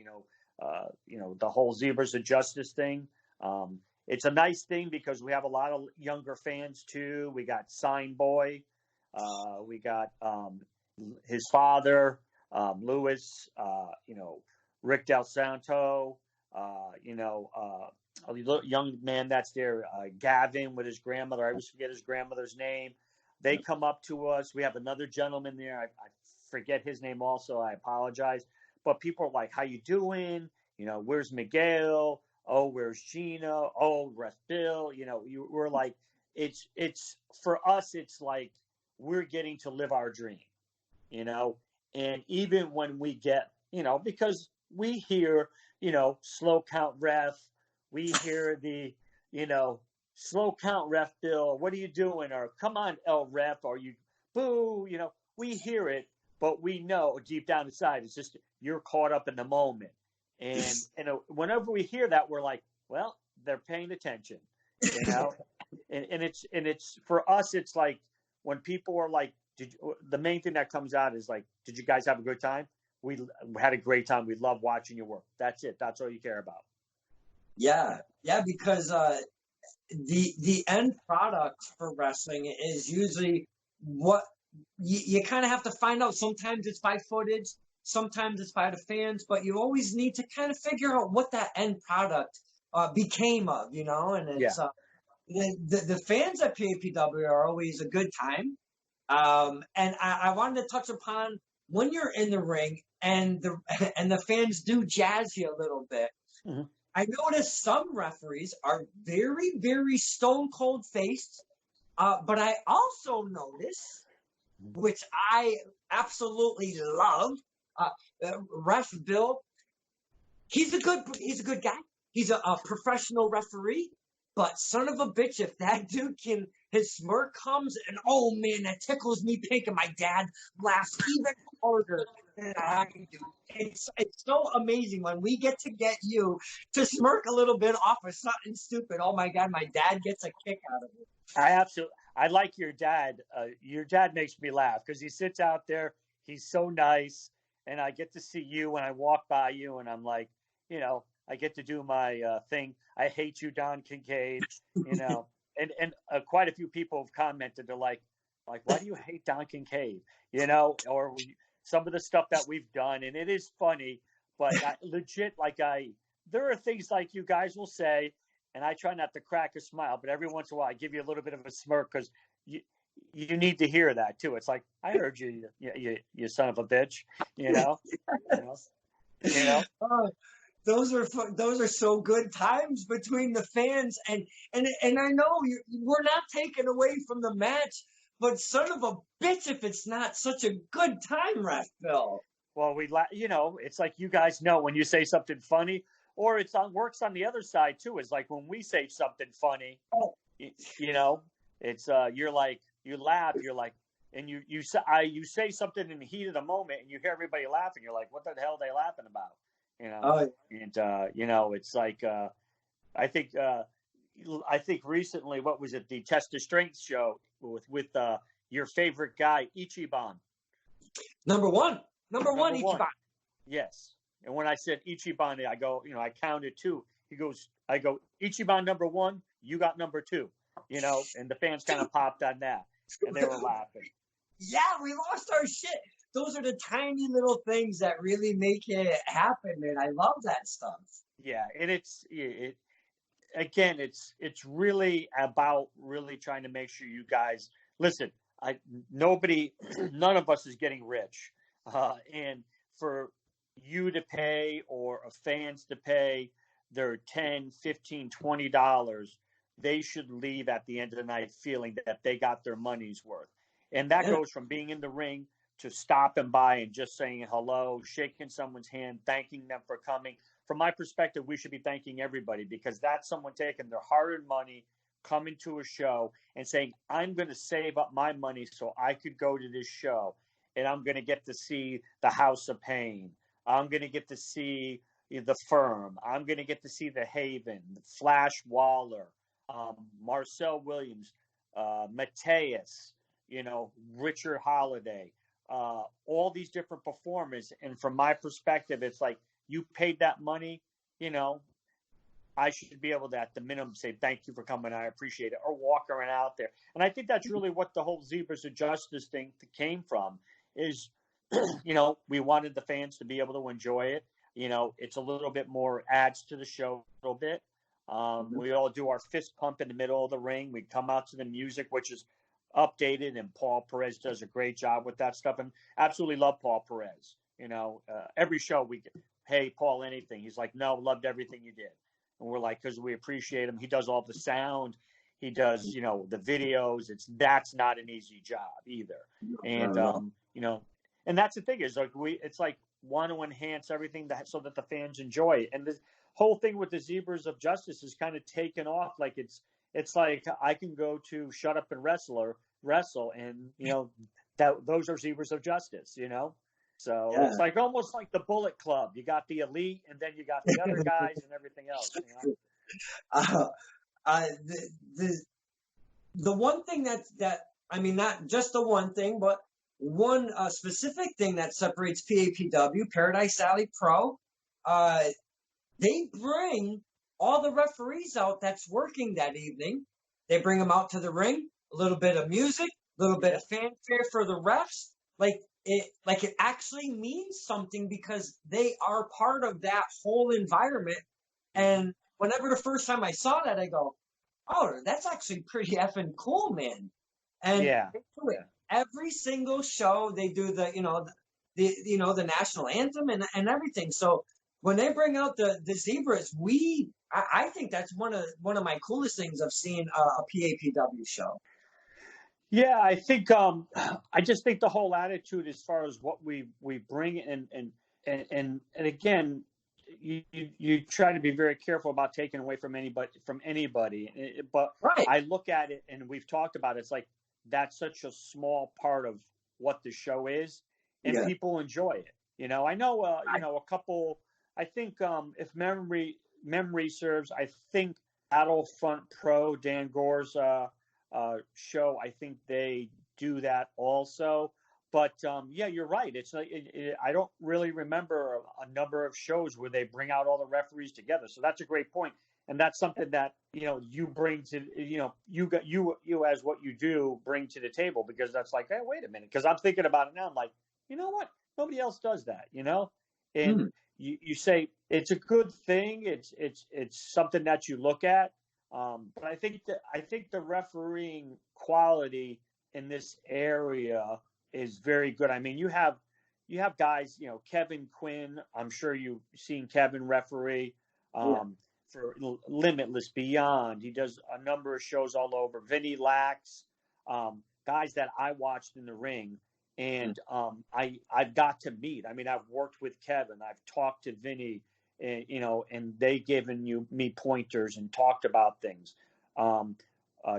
the whole Zebras of Justice thing. It's a nice thing because we have a lot of younger fans too. We got Sign Boy. We got his father, Louis, Rick Del Santo, a young man that's there, Gavin with his grandmother. I always forget his grandmother's name. They come up to us. We have another gentleman there. I forget his name also. I apologize. But people are like, how you doing? Where's Miguel? Oh, where's Gina? Oh, Ref Bill. We're like, it's for us, it's like we're getting to live our dream, and even when we get, because we hear, slow count ref, we hear the, slow count Ref Bill, what are you doing? Or come on, El Ref, or you boo, we hear it, but we know deep down inside, it's just, you're caught up in the moment. And whenever we hear that, we're like, well, they're paying attention, and it's for us, it's like when people are like, the main thing that comes out is like, did you guys have a good time? We had a great time. We love watching your work. That's it. That's all you care about. Yeah, because the end product for wrestling is usually what you kind of have to find out. Sometimes it's by footage, sometimes it's by the fans, but you always need to kind of figure out what that end product became of, and it's the fans at PAPW are always a good time. And I wanted to touch upon when you're in the ring and the fans do jazz you a little bit. Mm-hmm. I noticed some referees are very, very stone cold faced, but I also notice, which I absolutely love, Ref Bill. He's a good guy. He's a professional referee. But son of a bitch, if that dude his smirk comes and, oh man, that tickles me pink, and my dad laughs even harder than I do. It's so amazing when we get you to smirk a little bit off of something stupid. Oh my God, my dad gets a kick out of it. I like your dad. Your dad makes me laugh because he sits out there. He's so nice. And I get to see you when I walk by you, and I'm like, I get to do my thing. I hate you, Don Kincaid, and quite a few people have commented. They're like, why do you hate Don Kincaid? Or some of the stuff that we've done. And it is funny, but legit, there are things like you guys will say, and I try not to crack a smile, but every once in a while I give you a little bit of a smirk because you need to hear that too. It's like, I heard you son of a bitch, you know, you know, you know. Those are so good times between the fans, and I know we're not taking away from the match, but son of a bitch if it's not such a good time, Ref Bill. Well, it's like you guys know when you say something funny, or works on the other side too. It's like when we say something funny, it's you're like, you laugh, you're like, and you say something in the heat of the moment, and you hear everybody laughing. You're like, what the hell are they laughing about? And it's like I think recently, what was it, the Test of Strength show with your favorite guy Ichiban. Number one Ichiban. Yes. And when I said Ichiban, I go, I counted two. I go, Ichiban number one, you got number two, and the fans kind of popped on that, and they were laughing. Yeah, we lost our shit. Those are the tiny little things that really make it happen, man. I love that stuff. Yeah, and it's really about really trying to make sure you guys listen. None of us is getting rich, and for you to pay or fans to pay their $10, $15, $20, they should leave at the end of the night feeling that they got their money's worth. And that goes from being in the ring to stopping by and just saying hello, shaking someone's hand, thanking them for coming. From my perspective, we should be thanking everybody because that's someone taking their hard-earned money, coming to a show and saying, I'm going to save up my money so I could go to this show, and I'm going to get to see the House of Pain. I'm going to get to see the Firm. I'm going to get to see the Haven, Flash Waller, Marcel Williams, Mateus, Richard Holiday, all these different performers. And from my perspective, it's like, you paid that money, I should be able to, at the minimum, say, thank you for coming. I appreciate it, or walk around out there. And I think that's really what the whole Zebras of Justice thing came from is, we wanted the fans to be able to enjoy it. It's a little bit more, adds to the show a little bit. We all do our fist pump in the middle of the ring. We come out to the music, which is updated, and Paul Perez does a great job with that stuff. And absolutely love Paul Perez. Every show we get, hey, Paul, anything. He's like, no, loved everything you did. And we're like, because we appreciate him. He does all the sound. He does, the videos. That's not an easy job either. And, and that's the thing is like, it's like want to enhance everything so that the fans enjoy it. And the whole thing with the Zebras of Justice is kind of taken off. Like it's like I can go to Shut Up and Wrestle, and those are Zebras of Justice, So It's like almost like the Bullet Club. You got the elite, and then you got the other guys and everything else. The one thing that I mean, not just the one thing, but one specific thing that separates PAPW, Paradise Alley Pro, they bring all the referees out that's working that evening. They bring them out to the ring, a little bit of music, a little bit of fanfare for the refs. It actually means something because they are part of that whole environment. And whenever the first time I saw that, I go, oh, that's actually pretty effing cool, man. And they do it every single show. They do the national anthem and everything. So when they bring out the Zebras, I think that's one of my coolest things of seeing a PAPW show. Yeah, I think I just think the whole attitude as far as what we bring and again, you try to be very careful about taking away from anybody. But right. I look at it, and we've talked about it, it's like that's such a small part of what the show is, and people enjoy it. I know a couple. I think if memory serves, I think Battlefront Pro, Dan Gore's show, I think they do that also. But you're right. It's like I don't really remember a number of shows where they bring out all the referees together. So that's a great point, and that's something that you bring to you as what you do bring to the table, because that's like, hey, wait a minute, because I'm thinking about it now. I'm like, you know what? Nobody else does that, and you say it's a good thing. It's something that you look at. But I think the refereeing quality in this area is very good. I mean, you have guys, Kevin Quinn. I'm sure you've seen Kevin referee for Limitless Beyond. He does a number of shows all over. Vinny Lax, guys that I watched in the ring. And I've got to meet. I mean, I've worked with Kevin. I've talked to Vinny, and, and they given me pointers and talked about things.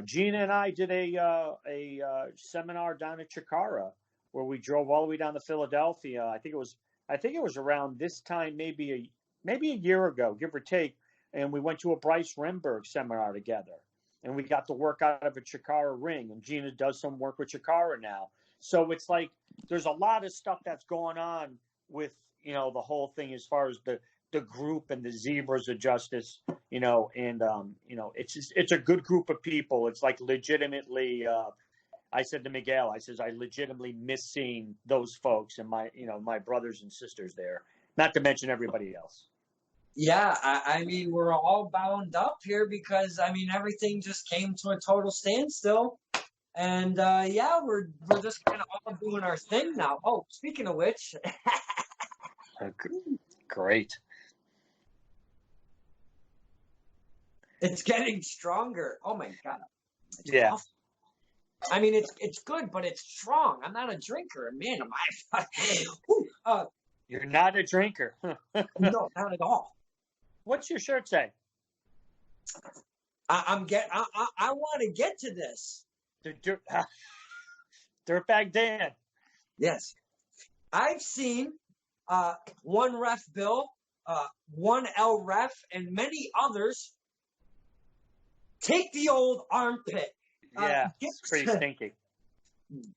Gina and I did a seminar down at Chikara where we drove all the way down to Philadelphia. I think it was around this time, maybe a year ago, give or take. And we went to a Bryce Remberg seminar together, and we got to work out of a Chikara ring. And Gina does some work with Chikara now. So it's like there's a lot of stuff that's going on with, the whole thing as far as the group and the Zebras of Justice, and, it's a good group of people. It's like legitimately, I said to Miguel, I legitimately miss seeing those folks and my brothers and sisters there, not to mention everybody else. Yeah, I mean, we're all bound up here because, everything just came to a total standstill. And, we're just kind of all doing our thing now. Oh, speaking of which. Great. It's getting stronger. Oh, my God. Yeah. Awful. I mean, it's good, but it's strong. I'm not a drinker. Man, am I. You're not a drinker. No, not at all. What's your shirt say? I want to get to this. Dirtbag Dan. Yes. I've seen one Ref Bill, one L Ref, and many others take the old armpit. Yeah, it's pretty stinky.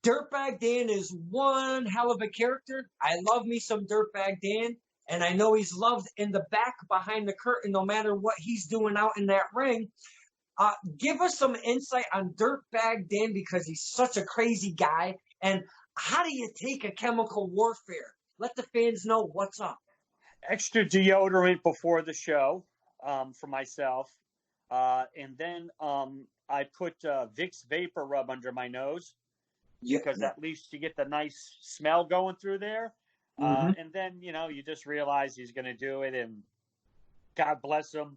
Dirtbag Dan is one hell of a character. I love me some Dirtbag Dan, and I know he's loved in the back behind the curtain no matter what he's doing out in that ring. Give us some insight on Dirtbag Dan because he's such a crazy guy. And how do you take a chemical warfare? Let the fans know what's up. Extra deodorant before the show for myself. And then I put Vicks Vapor Rub under my nose because at least you get the nice smell going through there. And then, you just realize he's going to do it. And God bless him.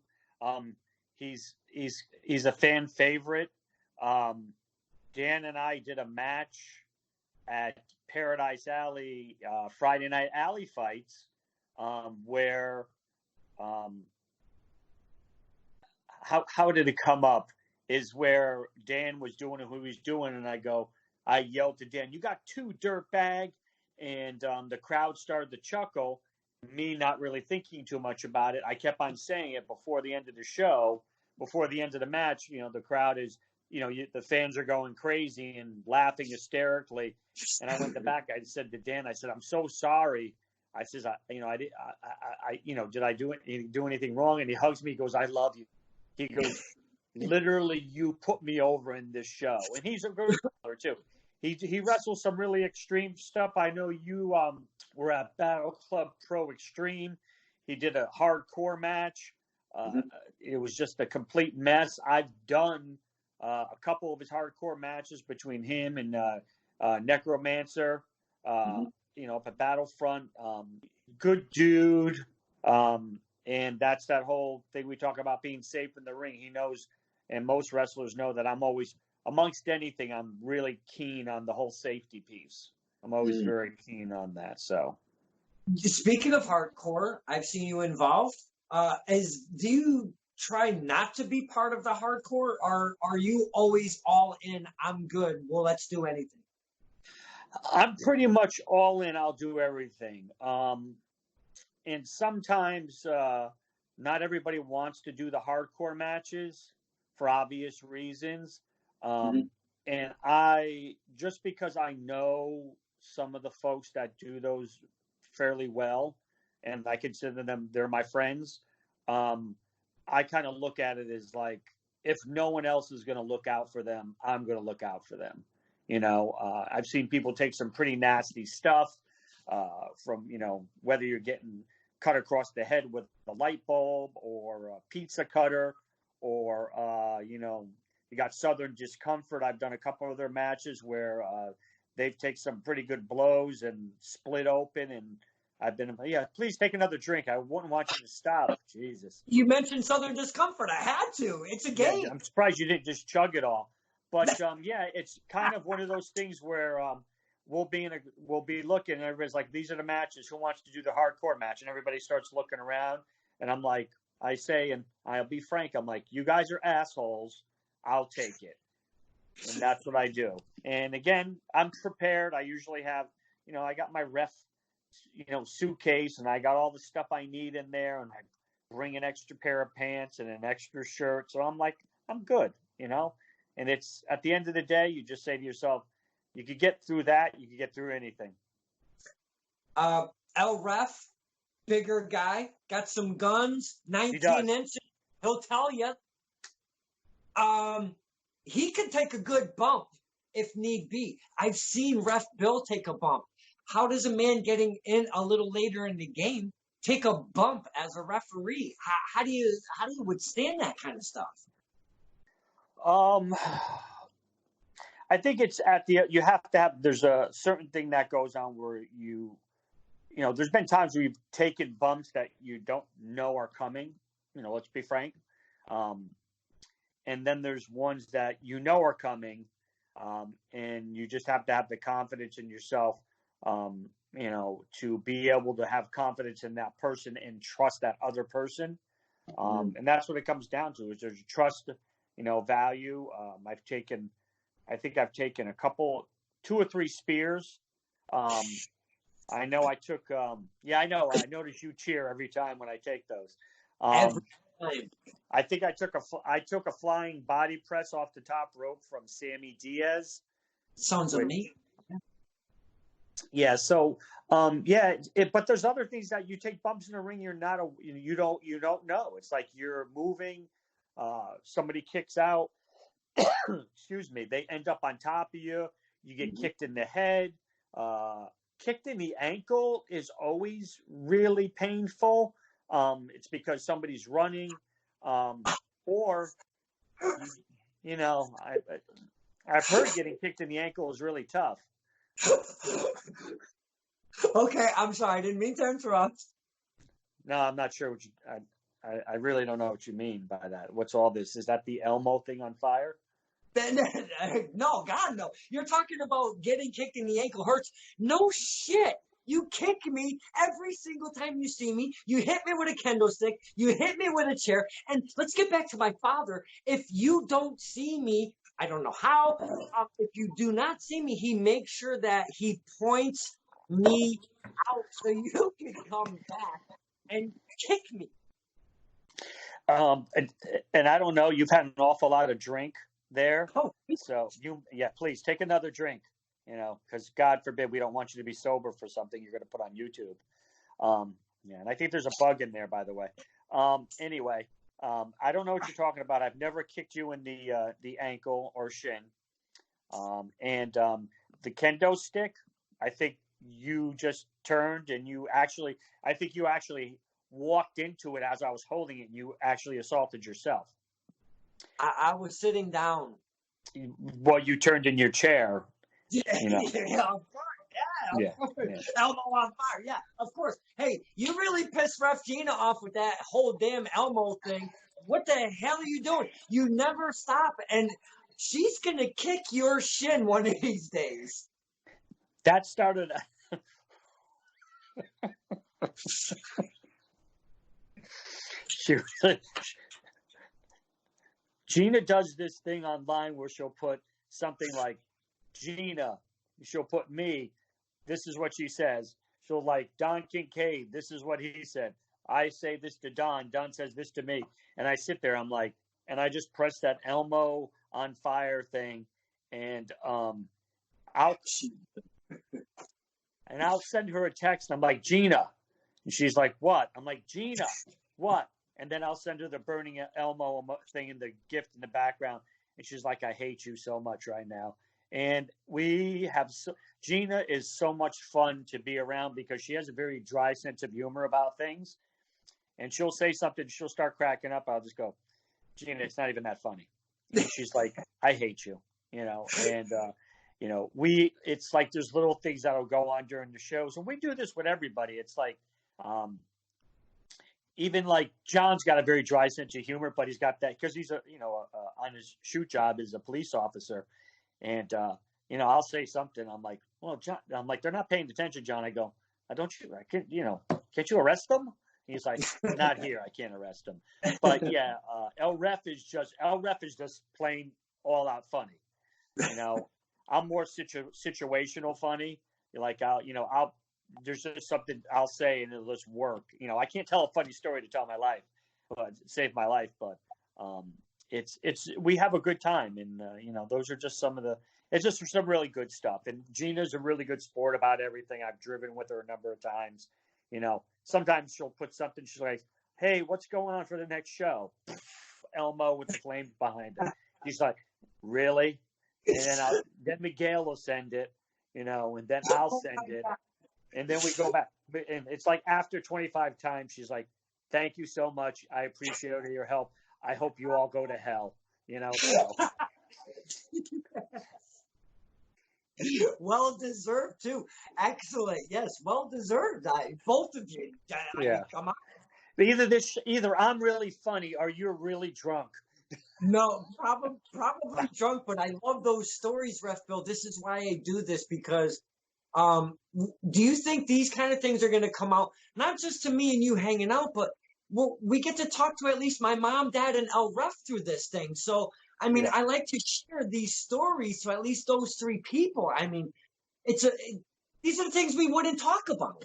He's a fan favorite. Dan and I did a match at Paradise Alley, Friday Night Alley Fights, where how did it come up? Is where Dan was doing who he was doing, and I yelled to Dan, "You got two, dirtbag!" And the crowd started to chuckle. Me not really thinking too much about it. I kept on saying it before the end of the show, before the end of the match. The crowd is, the fans are going crazy and laughing hysterically. And I went back. I said to Dan, "I'm so sorry." I says, did I do anything wrong? And he hugs me. He goes, "I love you." He goes, "Literally, you put me over in this show." And he's a good wrestler too. He wrestles some really extreme stuff. I know you were at Battle Club Pro Extreme. He did a hardcore match. It was just a complete mess. I've done a couple of his hardcore matches between him and Necromancer, up at Battlefront. Good dude. And that's that whole thing we talk about being safe in the ring. He knows, and most wrestlers know that I'm always, amongst anything, I'm really keen on the whole safety piece. I'm always very keen on that. So, speaking of hardcore, I've seen you involved. Do you try not to be part of the hardcore, or are you always all in? I'm good. Well, let's do anything. I'm pretty much all in. I'll do everything. And sometimes not everybody wants to do the hardcore matches for obvious reasons. And just because I know some of the folks that do those fairly well, and I consider them, they're my friends, I kind of look at it as like, if no one else is going to look out for them, I'm going to look out for them. I've seen people take some pretty nasty stuff from, whether you're getting cut across the head with a light bulb or a pizza cutter, or you got Southern Discomfort. I've done a couple of their matches where they've taken some pretty good blows and split open, and I've been, please take another drink. I wouldn't want you to stop. Jesus. You mentioned Southern Discomfort. I had to. It's a game. Yeah, I'm surprised you didn't just chug it all. But it's kind of one of those things where we'll be looking, and everybody's like, these are the matches. Who wants to do the hardcore match? And everybody starts looking around, and I'm like, I say, and I'll be frank, I'm like, you guys are assholes. I'll take it. And that's what I do. And again, I'm prepared. I usually have, I got my ref, suitcase, and I got all the stuff I need in there, and I bring an extra pair of pants and an extra shirt. So I'm like, I'm good, And it's at the end of the day, you just say to yourself, you could get through that. You could get through anything. El Ref, bigger guy, got some guns, 19 inches. He'll tell you. He could take a good bump if need be. I've seen Ref Bill take a bump. How does a man getting in a little later in the game take a bump as a referee? How do you withstand that kind of stuff? I think it's you have to have, there's a certain thing that goes on where there's been times where you've taken bumps that you don't know are coming, let's be frank. And then there's ones that are coming, and you just have to have the confidence in yourself, to be able to have confidence in that person and trust that other person. And that's what it comes down to, is there's trust, value. I think I've taken 2 or 3 spears. I know I took, I notice you cheer every time when I take those. Every time. I think I took a flying body press off the top rope from Sammy Diaz. Sounds amazing. Yeah. So, but there's other things that you take bumps in the ring. You don't know. It's like you're moving. Somebody kicks out. Excuse me. They end up on top of you. You get kicked in the head. Kicked in the ankle is always really painful. It's because somebody's running, or I've heard getting kicked in the ankle is really tough. Okay, I'm sorry. I didn't mean to interrupt. No, I'm not sure what I really don't know what you mean by that. What's all this? Is that the Elmo thing on fire? No, God, no. You're talking about getting kicked in the ankle hurts. No shit. You kick me every single time you see me. You hit me with a kendo stick. You hit me with a chair. And let's get back to my father. If you don't see me, I don't know how. If you do not see me, he makes sure that he points me out so you can come back and kick me. And I don't know. You've had an awful lot of drink there. Oh, so please take another drink. Because God forbid we don't want you to be sober for something you're going to put on YouTube. And I think there's a bug in there, by the way. Anyway, I don't know what you're talking about. I've never kicked you in the ankle or shin. And the kendo stick, I think you just turned and I think you actually walked into it as I was holding it. And you actually assaulted yourself. I was sitting down. Well, you turned in your chair. Yeah, of course. Elmo on fire. Yeah, of course. Hey, you really pissed Ref Gina off with that whole damn Elmo thing. What the hell are you doing? You never stop, and she's gonna kick your shin one of these days. That started. Gina does this thing online where she'll put something like, Gina, she'll put me, this is what she says. She'll like, Don Kincaid, this is what he said. I say this to Don says this to me. And I sit there, I'm like, and I just press that Elmo on fire thing, and I'll send her a text. I'm like, Gina. And she's like, what? I'm like, Gina, what? And then I'll send her the burning Elmo thing and the gift in the background. And she's like, I hate you so much right now. And we have Gina is so much fun to be around because she has a very dry sense of humor about things. And she'll say something, she'll start cracking up. I'll just go, Gina, it's not even that funny. And she's like, I hate you, and it's like there's little things that'll go on during the shows. And we do this with everybody. It's like, even like John's got a very dry sense of humor, but he's got that because he's on his shoot job as a police officer. And, I'll say something. I'm like, well, John, I'm like, they're not paying attention, John. I go, can't you arrest them? He's like, not here. I can't arrest him. But yeah, El Ref is just plain all out funny. I'm more situational funny. Like there's just something I'll say and it'll just work. I can't tell a funny story to tell my life, but save my life. But we have a good time, and those are just it's just some really good stuff. And Gina's a really good sport about everything. I've driven with her a number of times. Sometimes she'll put something. She's like, "Hey, what's going on for the next show?" Elmo with the flames behind it. He's like, "Really?" And then Miguel will send it, and then I'll send it. And then we go back. And it's like after 25 times, she's like, "Thank you so much. I appreciate your help. I hope you all go to hell." So. Well deserved too. Excellent. Yes, well deserved. Both of you. Yeah. Come on. But either I'm really funny or you're really drunk. No, probably drunk. But I love those stories, Ref Bill. This is why I do this because. Do you think these kind of things are going to come out not just to me and you hanging out, but we get to talk to at least my mom, dad, and El Ref through this thing? So. I mean, I like to share these stories to at least those three people. I mean, these are the things we wouldn't talk about.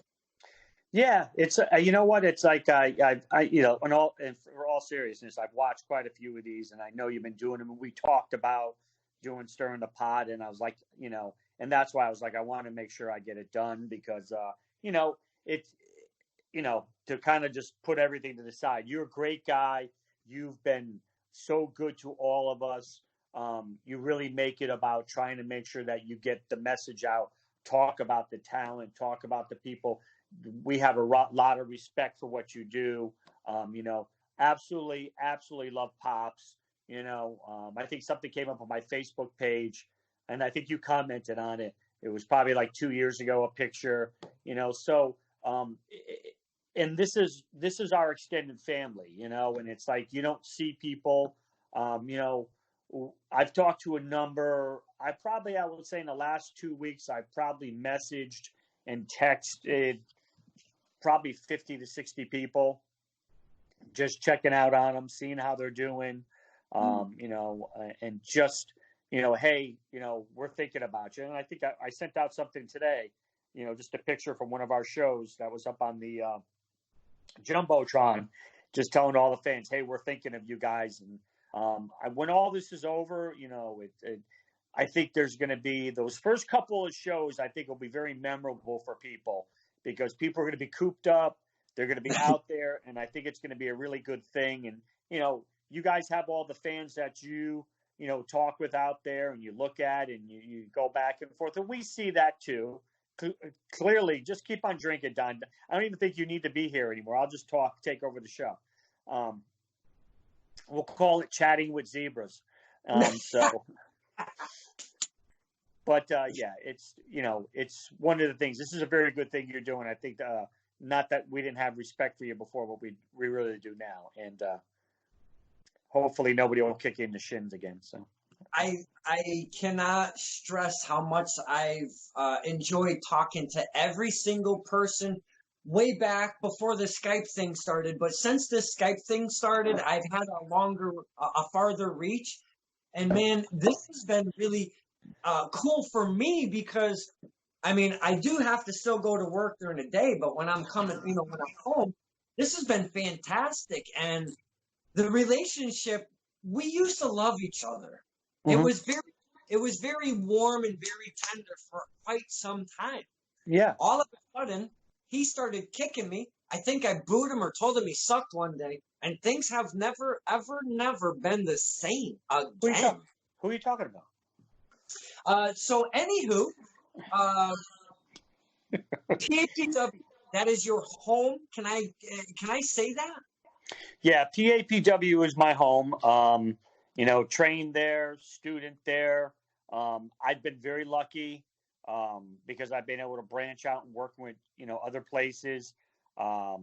Yeah, it's you know what? It's like and for all seriousness, I've watched quite a few of these, and I know you've been doing them. And we talked about doing Stirring the Pot, and I was like, and that's why I was like, I want to make sure I get it done because it's to kind of just put everything to the side. You're a great guy. You've been so good to all of us. You really make it about trying to make sure that you get the message out, talk about the talent, talk about the people. We have a lot of respect for what you do. Absolutely love Pops. I think something came up on my Facebook page and I think you commented on it. It was probably like 2 years ago, a picture, so, and this is our extended family, and it's like you don't see people. I've talked to a number. I would say in the last 2 weeks, I've probably messaged and texted probably 50 to 60 people, just checking out on them, seeing how they're doing, and just hey, we're thinking about you. And I think I sent out something today, just a picture from one of our shows that was up on the Jumbotron, just telling all the fans, hey, we're thinking of you guys. And when all this is over, I think there's going to be those first couple of shows, I think will be very memorable for people because people are going to be cooped up. They're going to be out there. And I think it's going to be a really good thing. And, you guys have all the fans that you talk with out there and you look at and you go back and forth. And we see that too. Clearly, just keep on drinking, Don. I don't even think you need to be here anymore. I'll just take over the show. We'll call it Chatting with Zebras. But it's one of the things. This is a very good thing you're doing. I think not that we didn't have respect for you before, but we really do now. And hopefully nobody will kick you in the shins again. So. I cannot stress how much I've enjoyed talking to every single person way back before the Skype thing started. But since this Skype thing started, I've had a farther reach. And man, this has been really cool for me because, I mean, I do have to still go to work during the day, but when I'm coming, when I'm home, this has been fantastic. And the relationship, we used to love each other. Mm-hmm. It was very warm and very tender for quite some time. Yeah. All of a sudden, he started kicking me. I think I booed him or told him he sucked one day, and things have never, ever, never been the same again. Who are you talking about? So anywho, uh, PAPW, that is your home. Can I say that? Yeah, PAPW is my home. Trained there, student there. I've been very lucky because I've been able to branch out and work with other places. But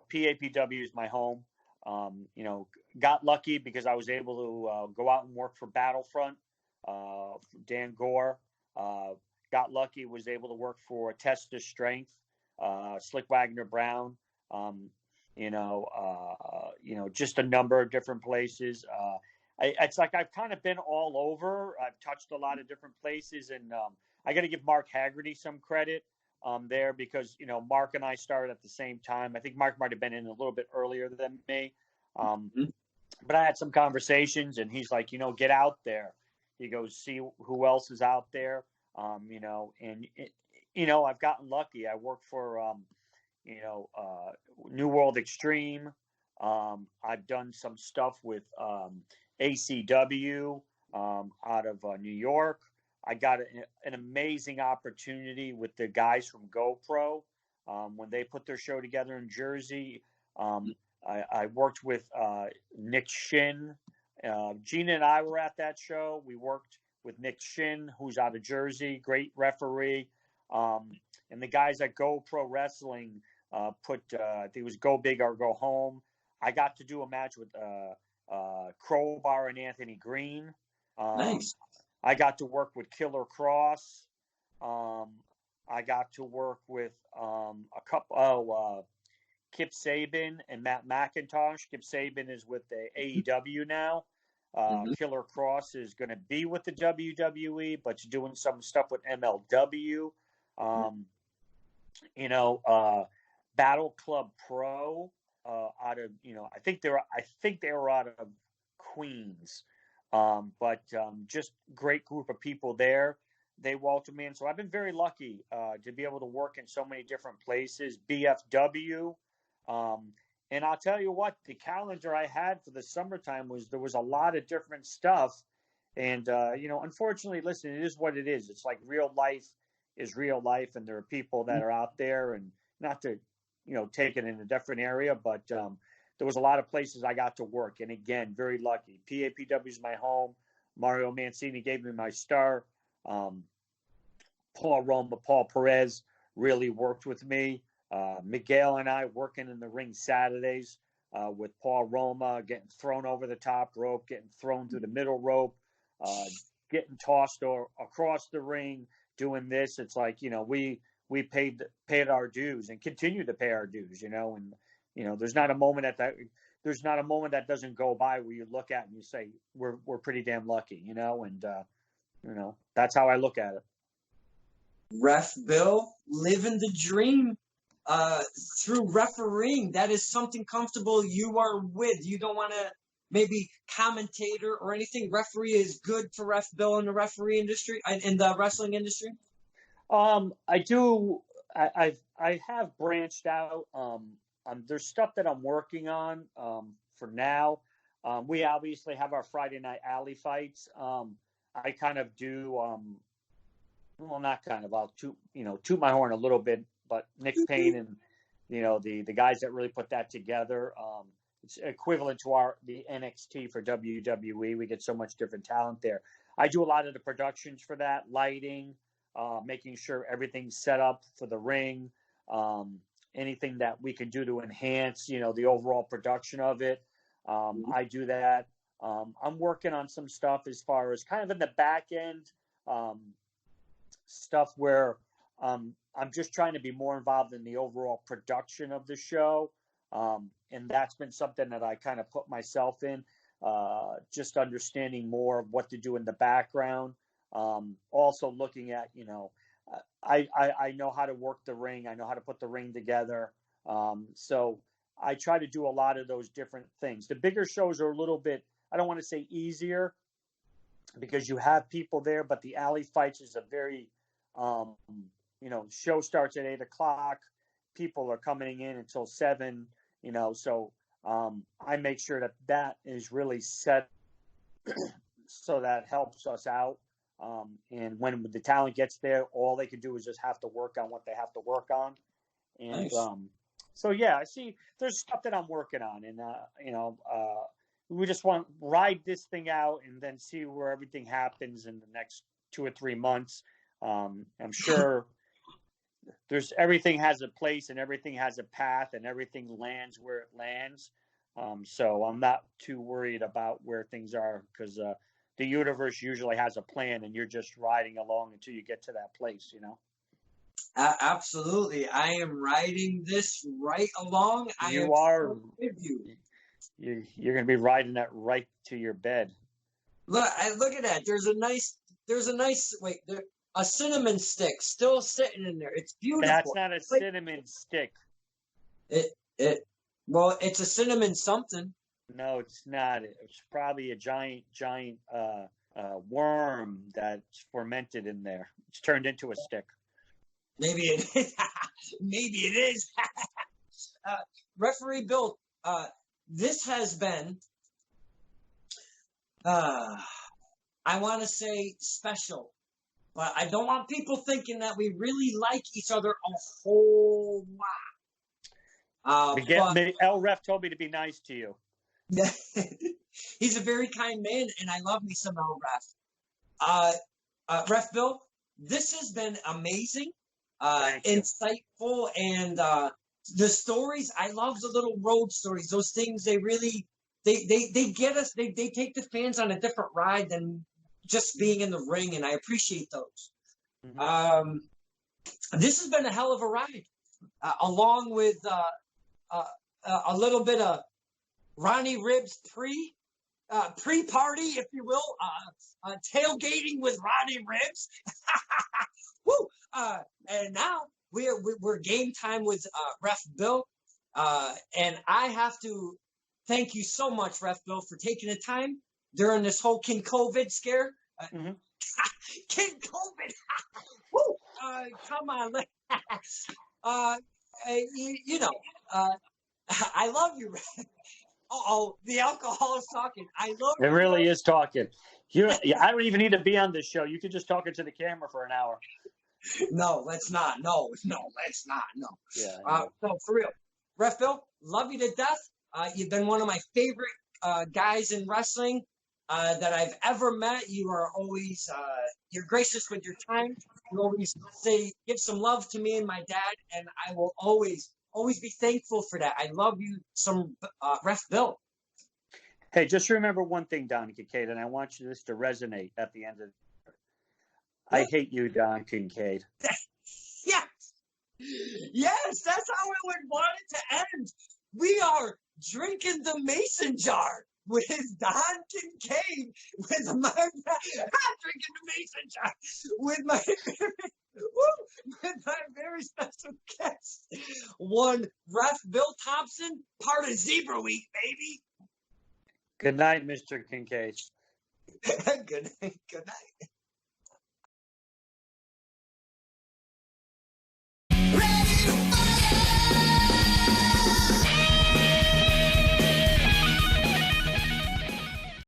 PAPW is my home. Got lucky because I was able to go out and work for Battlefront, Dan Gore. Got lucky, was able to work for Test of Strength, Slick Wagner Brown. Just a number of different places. It's like I've kind of been all over. I've touched a lot of different places, and I got to give Mark Haggerty some credit there because Mark and I started at the same time. I think Mark might have been in a little bit earlier than me, but I had some conversations, and he's like, get out there. He goes, see who else is out there, I've gotten lucky. I work for New World Extreme. I've done some stuff with ACW out of New York. I got an amazing opportunity with the guys from GoPro when they put their show together in Jersey. I worked with Nick Shin. Gina and I were at that show. We worked with Nick Shin, who's out of Jersey, great referee. And the guys at GoPro Wrestling put, I think it was Go Big or Go Home. I got to do a match with Crowbar and Anthony Green. Nice. I got to work with Killer Cross. I got to work with a couple, Kip Saban and Matt McIntosh. Kip Saban is with the AEW now. Killer Cross is going to be with the WWE, but doing some stuff with MLW. Battle Club Pro out of I think they were out of Queens, but just great group of people there. They welcomed me in, so I've been very lucky to be able to work in so many different places. BFW, and I'll tell you what, the calendar I had for the summertime there was a lot of different stuff, and unfortunately, listen, it is what it is. It's like real life is real life, and there are people that are out there, and not to take it in a different area, but there was a lot of places I got to work, and again, very lucky. PAPW is my home. Mario Mancini gave me my start. Paul Roma, Paul Perez really worked with me. Miguel and I working in the ring Saturdays with Paul Roma, getting thrown over the top rope, getting thrown through the middle rope, getting tossed across the ring, doing this. It's like, we paid our dues and continue to pay our dues, and there's not a moment that doesn't go by where you look at and you say we're pretty damn lucky, and that's how I look at it. Ref Bill, living the dream through refereeing. That is something comfortable you are with. You don't want to maybe commentator or anything. Referee is good for Ref Bill in the referee industry, in the wrestling industry. I do. I have branched out. There's stuff that I'm working on for now. We obviously have our Friday Night Alley fights. I kind of do. I'll toot my horn a little bit, but Nick Payne and the guys that really put that together. It's equivalent to the NXT for WWE. We get so much different talent there. I do a lot of the productions for that, lighting, making sure everything's set up for the ring, anything that we can do to enhance, the overall production of it. I do that. I'm working on some stuff as far as kind of in the back end stuff where I'm just trying to be more involved in the overall production of the show. And that's been something that I kind of put myself in, just understanding more of what to do in the background. Also looking at, I know how to work the ring. I know how to put the ring together. So I try to do a lot of those different things. The bigger shows are a little bit, I don't want to say easier because you have people there, but the alley fights is a very, show starts at 8:00. People are coming in until 7, so I make sure that is really set so that helps us out. And when the talent gets there, all they can do is just have to work on what they have to work on. And Nice. so, yeah, I see there's stuff that I'm working on. And, we just want to ride this thing out and then see where everything happens in the next 2 or 3 months. I'm sure everything has a place and everything has a path and everything lands where it lands. So I'm not too worried about where things are because the universe usually has a plan and you're just riding along until you get to that place, Absolutely. I am riding this right along. I am You are. so with you. You're going to be riding that right to your bed. Look at that. There's a nice a cinnamon stick still sitting in there. It's beautiful. That's not a cinnamon stick. Well, it's a cinnamon something. No, it's not. It's probably a giant worm that's fermented in there. It's turned into a stick. Maybe it is. Maybe it is. Referee Bill, this has been, I want to say special, but I don't want people thinking that we really like each other a whole lot. El Ref told me to be nice to you. He's a very kind man, and I love me some El Ref. Ref Bill, this has been amazing, insightful, and the stories. I love the little road stories. Those things, they really, they get us. They take the fans on a different ride than just being in the ring, and I appreciate those. Mm-hmm. This has been a hell of a ride, along with a little bit of Ronnie Ribs pre-party, if you will, tailgating with Ronnie Ribs. Woo! And now we're game time with Ref Bill, and I have to thank you so much, Ref Bill, for taking the time during this whole Kincaid scare. Mm-hmm. Kincaid. Woo! Come on, I love you, Ref. Uh-oh, the alcohol is talking. I love it. It really is talking. I don't even need to be on this show. You could just talk into the camera for an hour. No, let's not. No, let's not. No. Yeah. So for real, Ref Bill, love you to death. You've been one of my favorite guys in wrestling that I've ever met. You are always you're gracious with your time. You always give some love to me and my dad, and I will always be thankful for that. I love you, some Ref Bill. Hey, just remember one thing, Don Kincaid, and I want this to resonate at the end of it. I hate you, Don Kincaid. Yes. Yes, that's how I would want it to end. We are drinking the mason jar with Don Kincaid, with my drinking the mason jar with my very special guest, one Ref Bill Thompson, part of Zebra Week, baby. Good night, Mr. Kincaid. Good night.